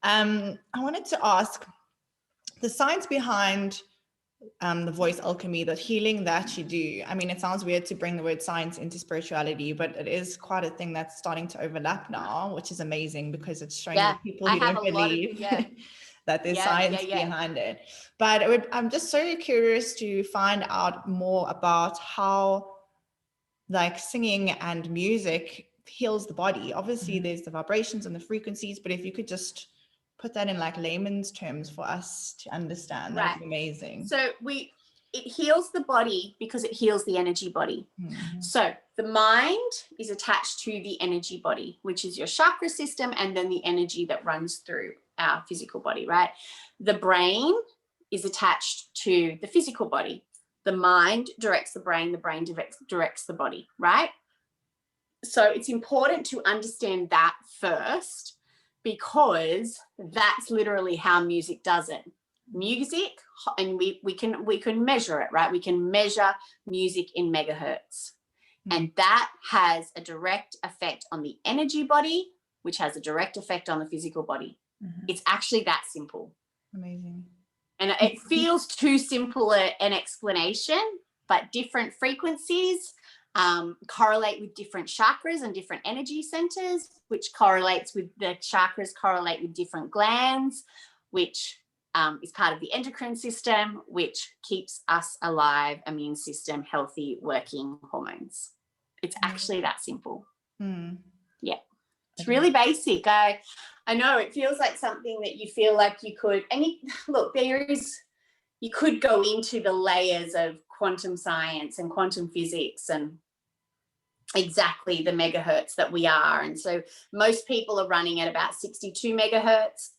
A: I wanted to ask the science behind the voice alchemy, the healing that you do. I mean, it sounds weird to bring the word science into spirituality, but it is quite a thing that's starting to overlap now, which is amazing because it's showing the people who don't believe that there's science behind it. But I'm just so curious to find out more about how like singing and music heals the body. Obviously there's the vibrations and the frequencies, but if you could just put that in like layman's terms for us to understand, that'd be amazing.
C: So it heals the body because it heals the energy body. So the mind is attached to the energy body, which is your chakra system, and then the energy that runs through our physical body, right? The brain is attached to the physical body. The mind directs the brain directs the body, right? So it's important to understand that first, because that's literally how music does it. Music, and we can measure it, right? We can measure music in megahertz. And that has a direct effect on the energy body, which has a direct effect on the physical body. It's actually that simple.
A: Amazing.
C: And it feels too simple an explanation, but different frequencies correlate with different chakras and different energy centers, which correlates with the chakras correlate with different glands, which is part of the endocrine system, which keeps us alive, immune system, healthy, working, hormones. It's actually that simple. Yeah. It's really basic. I know it feels like something that you feel like you could, and you could go into the layers of quantum science and quantum physics and exactly the megahertz that we are. And so most people are running at about 62 megahertz.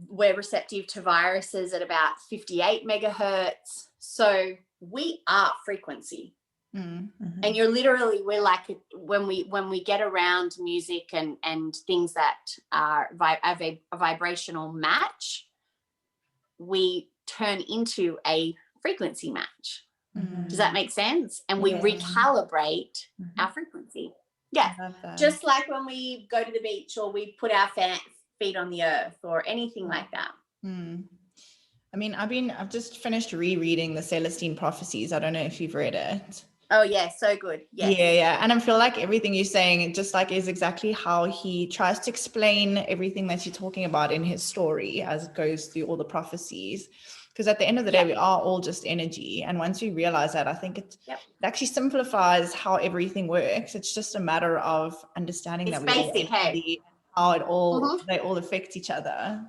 C: We're receptive to viruses at about 58 megahertz. So we are frequency. And we're like, when we get around music and things that are a vibrational match, we turn into a frequency match. Does that make sense? And we recalibrate our frequency. Just like when we go to the beach or we put our feet on the earth or anything like that.
A: I mean, I've just finished rereading the Celestine Prophecies. I don't know if you've read it.
C: Oh yeah, so good.
A: Yeah. And I feel like everything you're saying just like is exactly how he tries to explain everything that you're talking about in his story as it goes through all the prophecies. Because at the end of the day, we are all just energy. And once we realize that, I think it actually simplifies how everything works. It's just a matter of understanding
C: it's
A: that
C: basic,
A: how it all they all affect each other.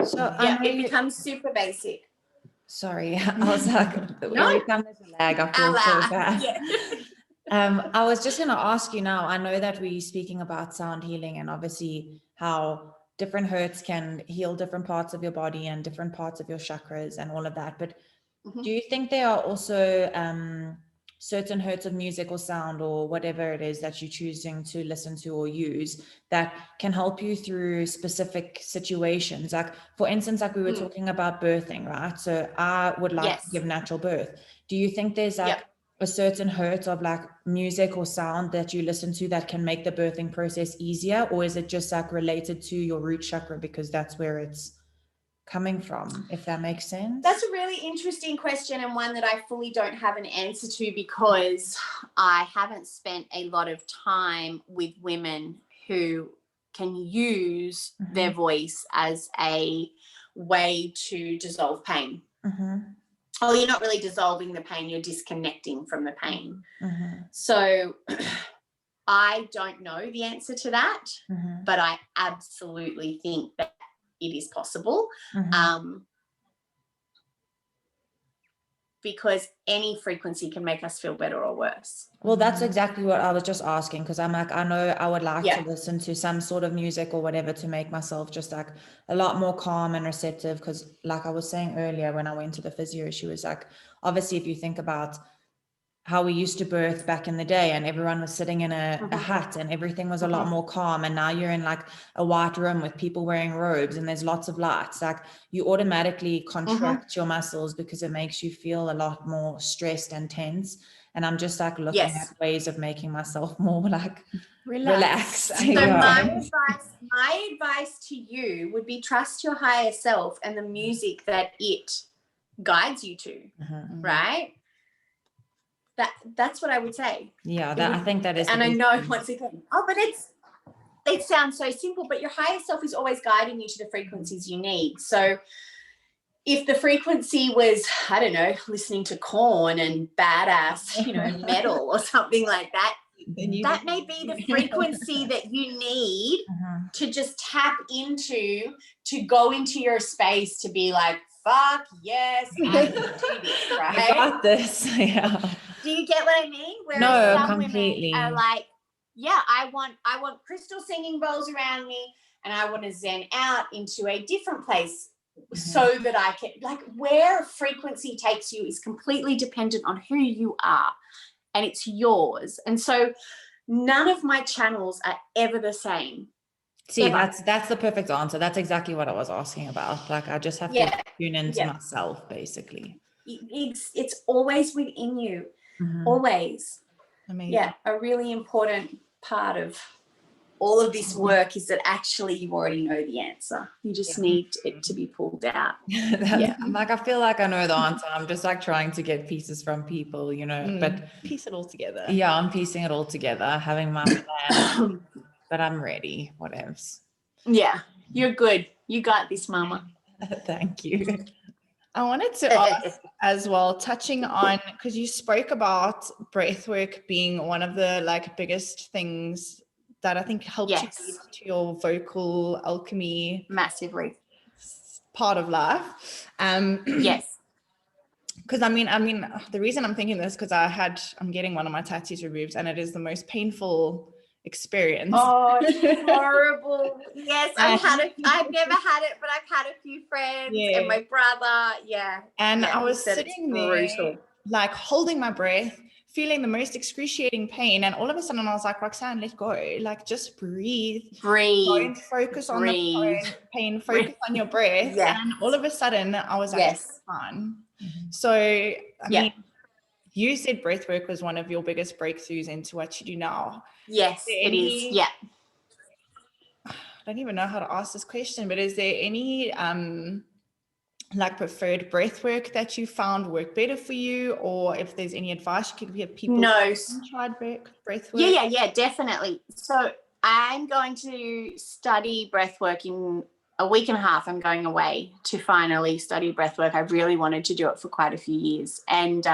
B: So
C: it becomes super basic.
B: Sorry, I was like, every time there's a lag, I feel so bad. I was just going to ask you now, I know that we're speaking about sound healing and obviously how different hertz can heal different parts of your body and different parts of your chakras and all of that. But do you think there are also certain hertz of music or sound or whatever it is that you're choosing to listen to or use that can help you through specific situations. Like, for instance, like we were talking about birthing, right? So I would like to give natural birth. Do you think there's like a certain hertz of like music or sound that you listen to that can make the birthing process easier? Or is it just like related to your root chakra because that's where it's coming from, if that makes sense?
C: That's a really interesting question, and one that I fully don't have an answer to because I haven't spent a lot of time with women who can use their voice as a way to dissolve pain. Oh, you're not really dissolving the pain, you're disconnecting from the pain. So I don't know the answer to that, but I absolutely think that it is possible. Because any frequency can make us feel better or worse.
B: Well, that's exactly what I was just asking, because I'm like, I know I would like to listen to some sort of music or whatever to make myself just like a lot more calm and receptive. Because like I was saying earlier, when I went to the physio, she was like, obviously, if you think about how we used to birth back in the day and everyone was sitting in a hut and everything was a lot more calm, and now you're in like a white room with people wearing robes and there's lots of lights, like you automatically contract your muscles because it makes you feel a lot more stressed and tense. And I'm just like looking at ways of making myself more like relaxed.
C: So my advice to you would be trust your higher self and the music that it guides you to, right? That's what I would say.
B: Yeah, I think that is.
C: And I know once again, but it sounds so simple, but your higher self is always guiding you to the frequencies you need. So if the frequency was, I don't know, listening to Korn and badass, metal or something like that, that may be the frequency that you need to just tap into, to go into your space, to be like, fuck yes, I can do this, right?
B: I got this. Yeah.
C: Do you get what I mean?
B: Whereas some completely.
C: Women are like, yeah, I want crystal singing bowls around me, and I want to zen out into a different place so that I can, like, where frequency takes you is completely dependent on who you are, and it's yours. And so none of my channels are ever the same.
B: See, that's the perfect answer. That's exactly what I was asking about. Like, I just have to tune into myself, basically.
C: It's always within you. Always. Amazing. Yeah, a really important part of all of this work is that actually you already know the answer. You just need it to be pulled out.
B: I'm like, I feel like I know the answer. I'm just like trying to get pieces from people, but
A: piece it all together.
B: Yeah, I'm piecing it all together, having my plan, but I'm ready. What else?
C: Yeah, you're good. You got this, mama.
B: Thank you.
A: I wanted to ask as well, touching on, because you spoke about breathwork being one of the like biggest things that I think helped you lead to your vocal alchemy
C: massively
A: part of life.
C: Yes.
A: Because I mean, the reason I'm thinking this because I'm getting one of my tattoos removed, and it is the most painful experience.
C: Oh, it's horrible. Yes, I've never had it, but I've had a few friends and my brother. Yeah.
A: And I was sitting there, like holding my breath, feeling the most excruciating pain. And all of a sudden I was like, Roxanne, let go. Like, just breathe. Don't focus on the pain, focus on your breath. Yes. And all of a sudden I was like, fine. So, I mean, you said breath work was one of your biggest breakthroughs into what you do now.
C: Yes, it is. Yeah.
A: I don't even know how to ask this question, but is there any like preferred breath work that you found worked better for you, or if there's any advice you could give people who haven't tried breath work?
C: Yeah, definitely. So I'm going to study breath work in a week and a half. I'm going away to finally study breath work. I really wanted to do it for quite a few years. And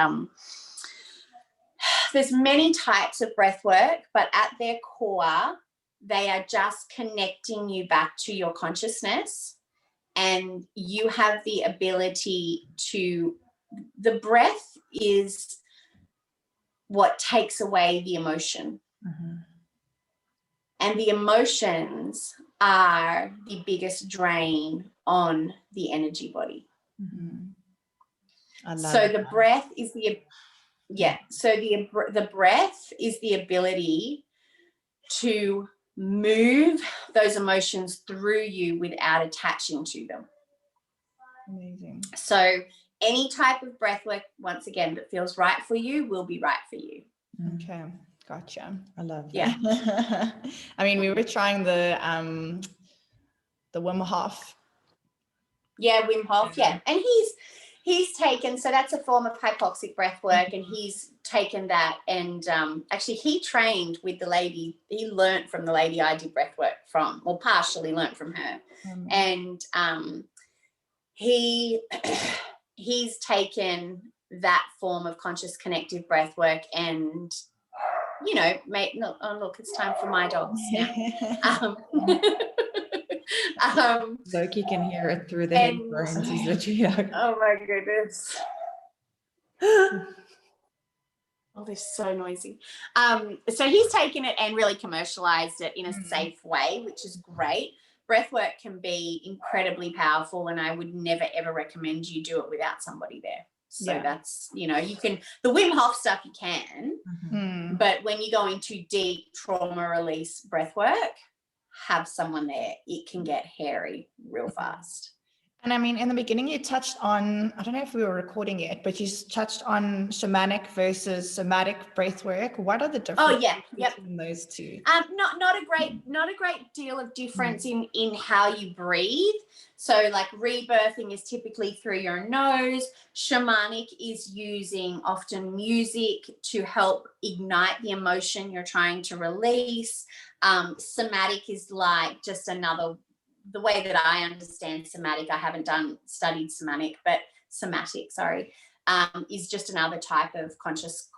C: there's many types of breath work, but at their core, they are just connecting you back to your consciousness, and you have the ability to, the breath is what takes away the emotion. And the emotions are the biggest drain on the energy body. So the breath is Yeah. So the breath is the ability to move those emotions through you without attaching to them.
A: Amazing.
C: So any type of breath work, once again, that feels right for you will be right for you.
A: Okay, gotcha.
B: I love that.
C: Yeah.
A: I mean, we were trying the Wim Hof.
C: Yeah, Wim Hof. Yeah, and he's taken, so that's a form of hypoxic breath work, and he's taken that, and actually he trained with the lady. He learnt from the lady I did breath work from, or partially learnt from her, and he's taken that form of conscious connective breath work and, you know, look, it's time for my dogs now.
B: Loki can hear it through the headphones. He's literally like,
C: oh my goodness. Oh, they're so noisy. So he's taken it and really commercialized it in a safe way, which is great. Breathwork can be incredibly powerful, and I would never, ever recommend you do it without somebody there. So that's, you know, you can, the Wim Hof stuff you can, but when you go into deep trauma release breathwork, have someone there. It can get hairy real fast.
A: And I mean, in the beginning, you touched on, I don't know if we were recording it, but you touched on shamanic versus somatic breath work. What are the differences between those two?
C: Not a great deal of difference in how you breathe. So like rebirthing is typically through your nose. Shamanic is using often music to help ignite the emotion you're trying to release. Somatic is like just another, the way that I understand somatic, I haven't studied somatic, but somatic, is just another type of conscious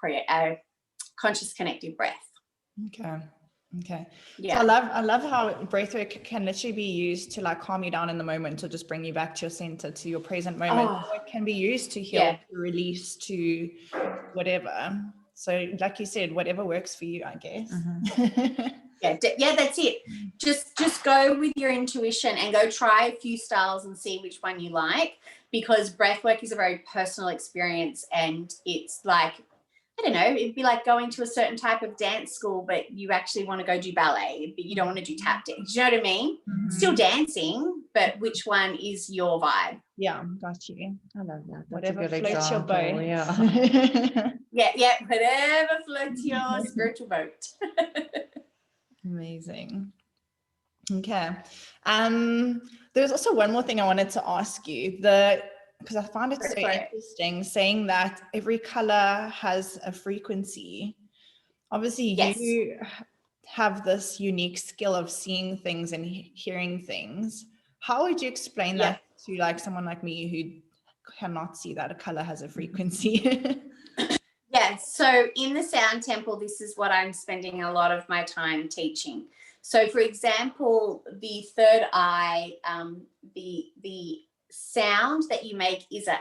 C: connective breath.
A: Okay.
C: Yeah.
A: So I love how breathwork can literally be used to like calm you down in the moment, or just bring you back to your center, to your present moment. Or it can be used to heal, to release, to whatever. So like you said, whatever works for you, I guess.
C: Yeah, that's it. Just go with your intuition and go try a few styles and see which one you like, because breathwork is a very personal experience, and it's like, I don't know, it'd be like going to a certain type of dance school, but you actually want to go do ballet, but you don't want to do tap dance. Do you know what I mean? Still dancing, but which one is your vibe?
A: Yeah, got you.
B: I love that. That's
A: Whatever
B: a good
A: floats your
B: example.
A: boat.
C: Yeah, whatever floats your spiritual boat.
A: Amazing. Okay. There's also one more thing I wanted to ask you, because I find it so interesting, saying that every color has a frequency. Obviously, you have this unique skill of seeing things and hearing things. How would you explain that to like someone like me who cannot see that a color has a frequency?
C: Yeah, so in the sound temple, this is what I'm spending a lot of my time teaching. So, for example, the third eye, the sound that you make is a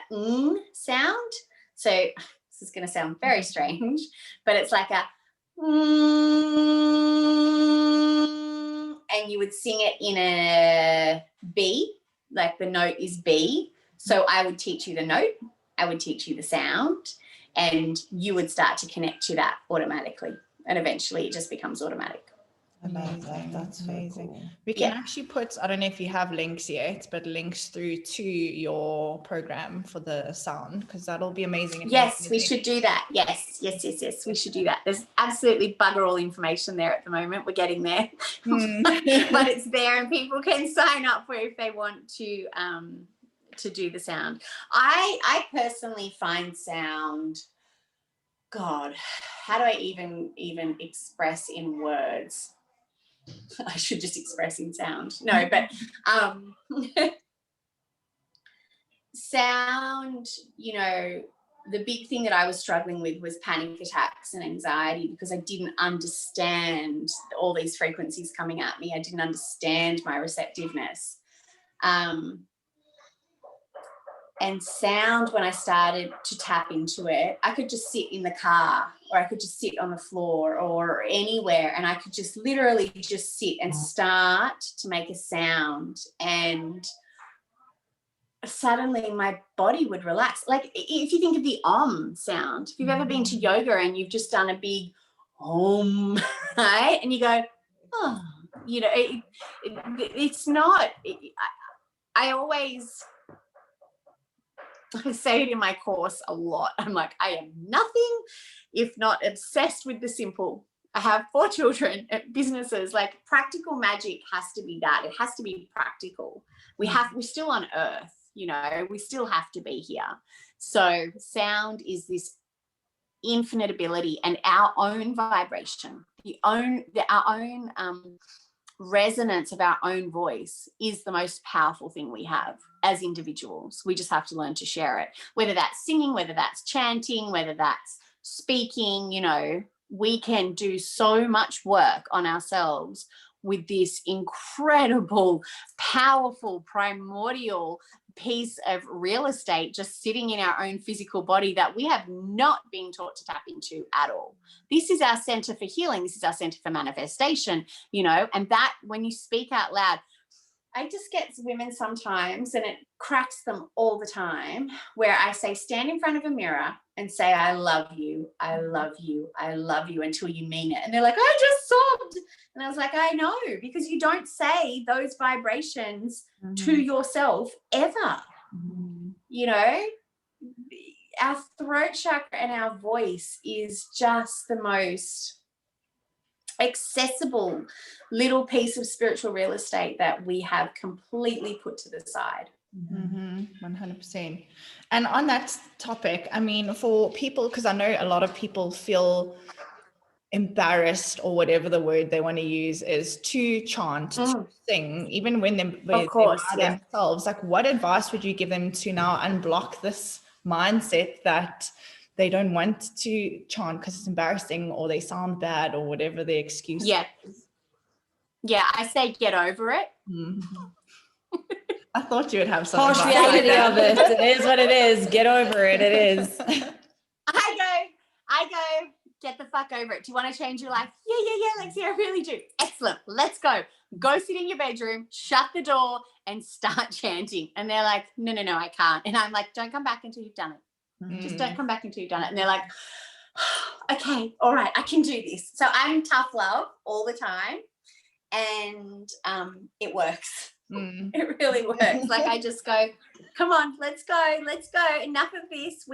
C: sound. So this is going to sound very strange, but it's like a and you would sing it in a B, like the note is B. So I would teach you the note, I would teach you the sound, and you would start to connect to that automatically. And eventually it just becomes automatic.
A: Amazing.
B: That's amazing.
A: Cool. We can actually put, I don't know if you have links yet, but links through to your program for the sound, because that'll be amazing.
C: Yes, we should do that. Yes. We should do that. There's absolutely bugger all information there at the moment. We're getting there, but it's there, and people can sign up for it if they want to do the sound. I personally find sound, God, how do I even express in words? I should just express in sound. No, but sound, you know, the big thing that I was struggling with was panic attacks and anxiety, because I didn't understand all these frequencies coming at me. I didn't understand my receptiveness. And sound, when I started to tap into it, I could just sit in the car, or I could just sit on the floor or anywhere, and I could just literally just sit and start to make a sound. And suddenly my body would relax. Like if you think of the sound, if you've ever been to yoga and you've just done a big right, and you go, oh, you know, it's not. I always say it in my course a lot. I'm like, I am nothing if not obsessed with the simple. I have 4 children, businesses. Like practical magic has to be that. It has to be practical. We're still on earth, you know, we still have to be here. So sound is this infinite ability, and our own vibration, our own resonance of our own voice is the most powerful thing we have as individuals. We just have to learn to share it, whether that's singing, whether that's chanting, whether that's speaking. You know, we can do so much work on ourselves with this incredible, powerful, primordial piece of real estate just sitting in our own physical body that we have not been taught to tap into at all. This is our center for healing. This is our center for manifestation, you know, and that when you speak out loud, I just get women sometimes, and it cracks them all the time, where I say, stand in front of a mirror and say, I love you, I love you, I love you, until you mean it. And they're like, I just sobbed. And I was like, I know, because you don't say those vibrations to yourself ever. You know, our throat chakra and our voice is just the most accessible little piece of spiritual real estate that we have completely put to the side.
A: 100%. And on that topic, I mean, for people, because I know a lot of people feel embarrassed, or whatever the word they want to use is, to chant, to sing, even when they're by themselves. Like, what advice would you give them to now unblock this mindset that they don't want to chant because it's embarrassing, or they sound bad, or whatever the excuse is?
C: I say get over it.
A: I thought you would have some
B: harsh reality of it. It is what it is. Get over it. It is.
C: I go, get the fuck over it. Do you want to change your life? Yeah, Lexy, I really do. Excellent. Let's go. Go sit in your bedroom, shut the door, and start chanting. And they're like, no, I can't. And I'm like, don't come back until you've done it. Just don't come back until you've done it. And they're like, okay, all right, I can do this. So I'm tough love all the time. And it works. It really works. Like, I just go, come on, let's go. Enough of this.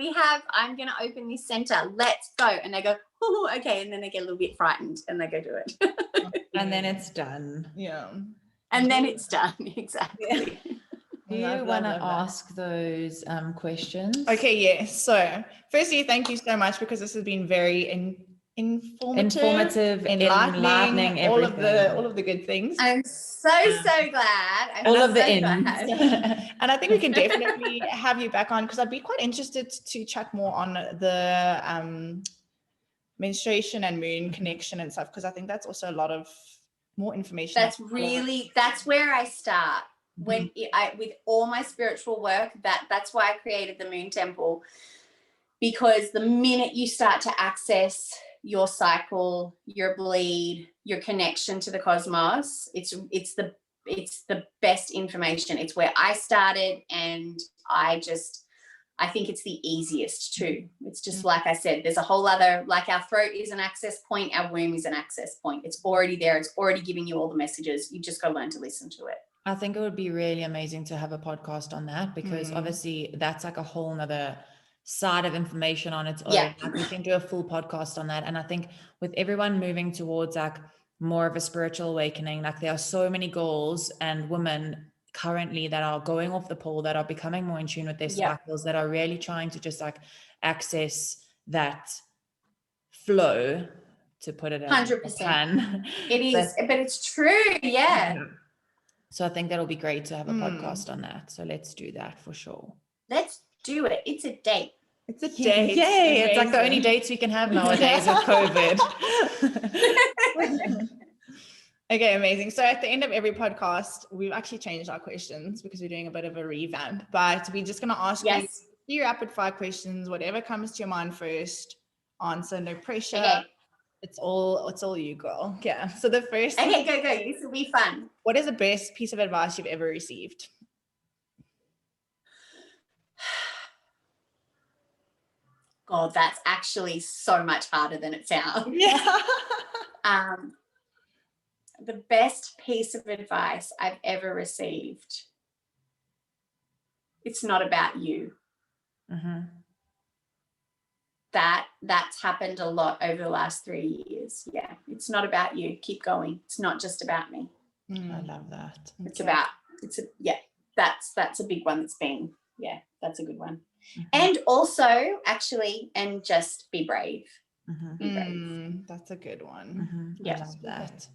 C: I'm going to open this center. Let's go. And they go, oh, okay. And then they get a little bit frightened and they go do it.
B: And then it's done.
A: Yeah.
C: And then it's done. Exactly.
B: Do you want to ask those questions?
A: Okay, yeah. So firstly, thank you so much, because this has been very informative, enlightening, all of the good things.
C: I'm so glad.
B: All of the ins.
A: And I think we can definitely have you back on, because I'd be quite interested to chat more on the menstruation and moon connection and stuff, because I think that's also a lot of more information.
C: That's where I start. When with all my spiritual work, that's why I created the Moon Temple, because the minute you start to access your cycle, your bleed, your connection to the cosmos, it's the best information. It's where I started, and I think it's the easiest too. It's just like I said, there's a whole other, like our throat is an access point, our womb is an access point. It's already there. It's already giving you all the messages. You just got to learn to listen to it.
B: I think it would be really amazing to have a podcast on that, because obviously that's like a whole nother side of information on its own. Like, we can do a full podcast on that. And I think with everyone moving towards like more of a spiritual awakening, like there are so many goals and women currently that are going off the pole, that are becoming more in tune with their cycles, that are really trying to just like access that flow, to put it
C: 100%. It is, but it's true. Yeah.
B: So I think that'll be great to have a podcast on that. So let's do that for sure.
C: Let's do it. It's a date.
A: It's a date.
B: Yay. It's like the only dates we can have nowadays with COVID.
A: Okay, amazing. So at the end of every podcast, we've actually changed our questions, because we're doing a bit of a revamp, but we're just going to ask you a few rapid fire questions, whatever comes to your mind first. Answer, no pressure. Okay. It's all you, girl. Yeah. So the first.
C: Okay, go. This will be fun.
A: What is the best piece of advice you've ever received?
C: God, that's actually so much harder than it sounds.
A: Yeah.
C: The best piece of advice I've ever received, it's not about you.
B: Mm-hmm.
C: That's happened a lot over the last 3 years. Yeah, it's not about you. Keep going. It's not just about me.
B: I love that.
C: That's a big one that's been, that's a good one.
B: Mm-hmm.
C: And also, actually, and just be brave.
B: Mm-hmm.
C: Be brave.
A: That's a good one.
B: Mm-hmm.
C: Yeah.
B: I love that.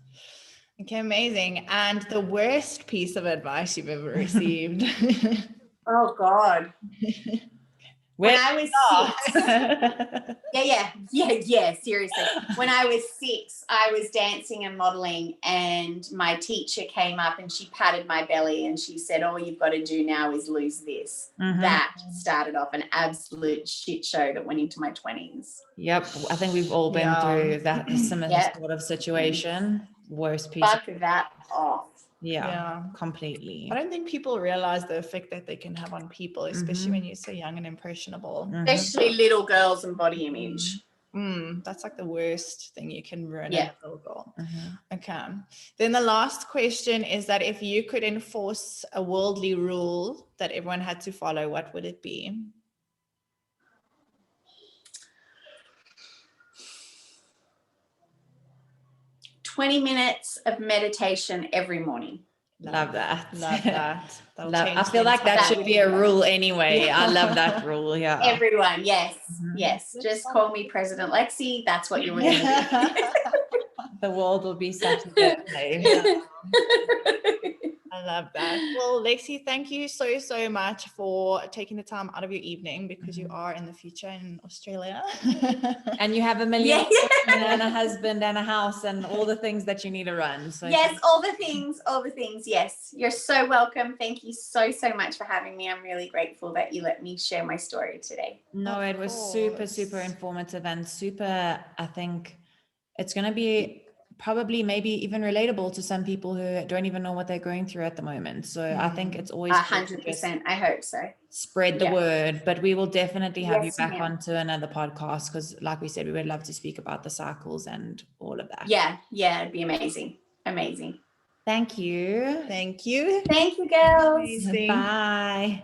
A: Okay, amazing. And the worst piece of advice you've ever received?
C: Oh, God. When I was 6, yeah, seriously. When I was 6, I was dancing and modeling, and my teacher came up and she patted my belly and she said, all you've got to do now is lose this.
B: Mm-hmm.
C: That started off an absolute shit show that went into my 20s.
B: Yep. I think we've all been through that similar sort of situation. Worst piece.
C: Fuck that off.
B: Yeah, completely.
A: I don't think people realize the effect that they can have on people, especially when you're so young and impressionable.
C: Especially little girls and body image.
A: That's like the worst thing you can ruin
C: Yeah.
A: a little girl. Okay. Then the last question is that if you could enforce a worldly rule that everyone had to follow, what would it be?
C: "20 minutes of meditation every morning."
B: Love that.
A: Love that.
B: I feel like that should be a rule anyway. I love that rule. Yeah.
C: Everyone, yes. Just call me President Lexy. That's what you're going to do.
B: The world will be such a better place.
A: I love that. Well, Lexy, thank you so much for taking the time out of your evening, because you are in the future in Australia.
B: And you have a million and a husband and a house and all the things that you need to run. So
C: yes, all the things. Yes, you're so welcome. Thank you so much for having me. I'm really grateful that you let me share my story today.
B: No, it was super informative and super, I think it's going to be probably maybe even relatable to some people who don't even know what they're going through at the moment. So I think it's always
C: 100%. I hope so.
B: Spread the word, but we will definitely have you back
C: ma'am.
B: onto another podcast, because like we said, we would love to speak about the cycles and all of that.
C: Yeah, it'd be amazing.
B: Thank you.
A: Thank you.
C: Thank you, girls.
A: Amazing.
B: Bye.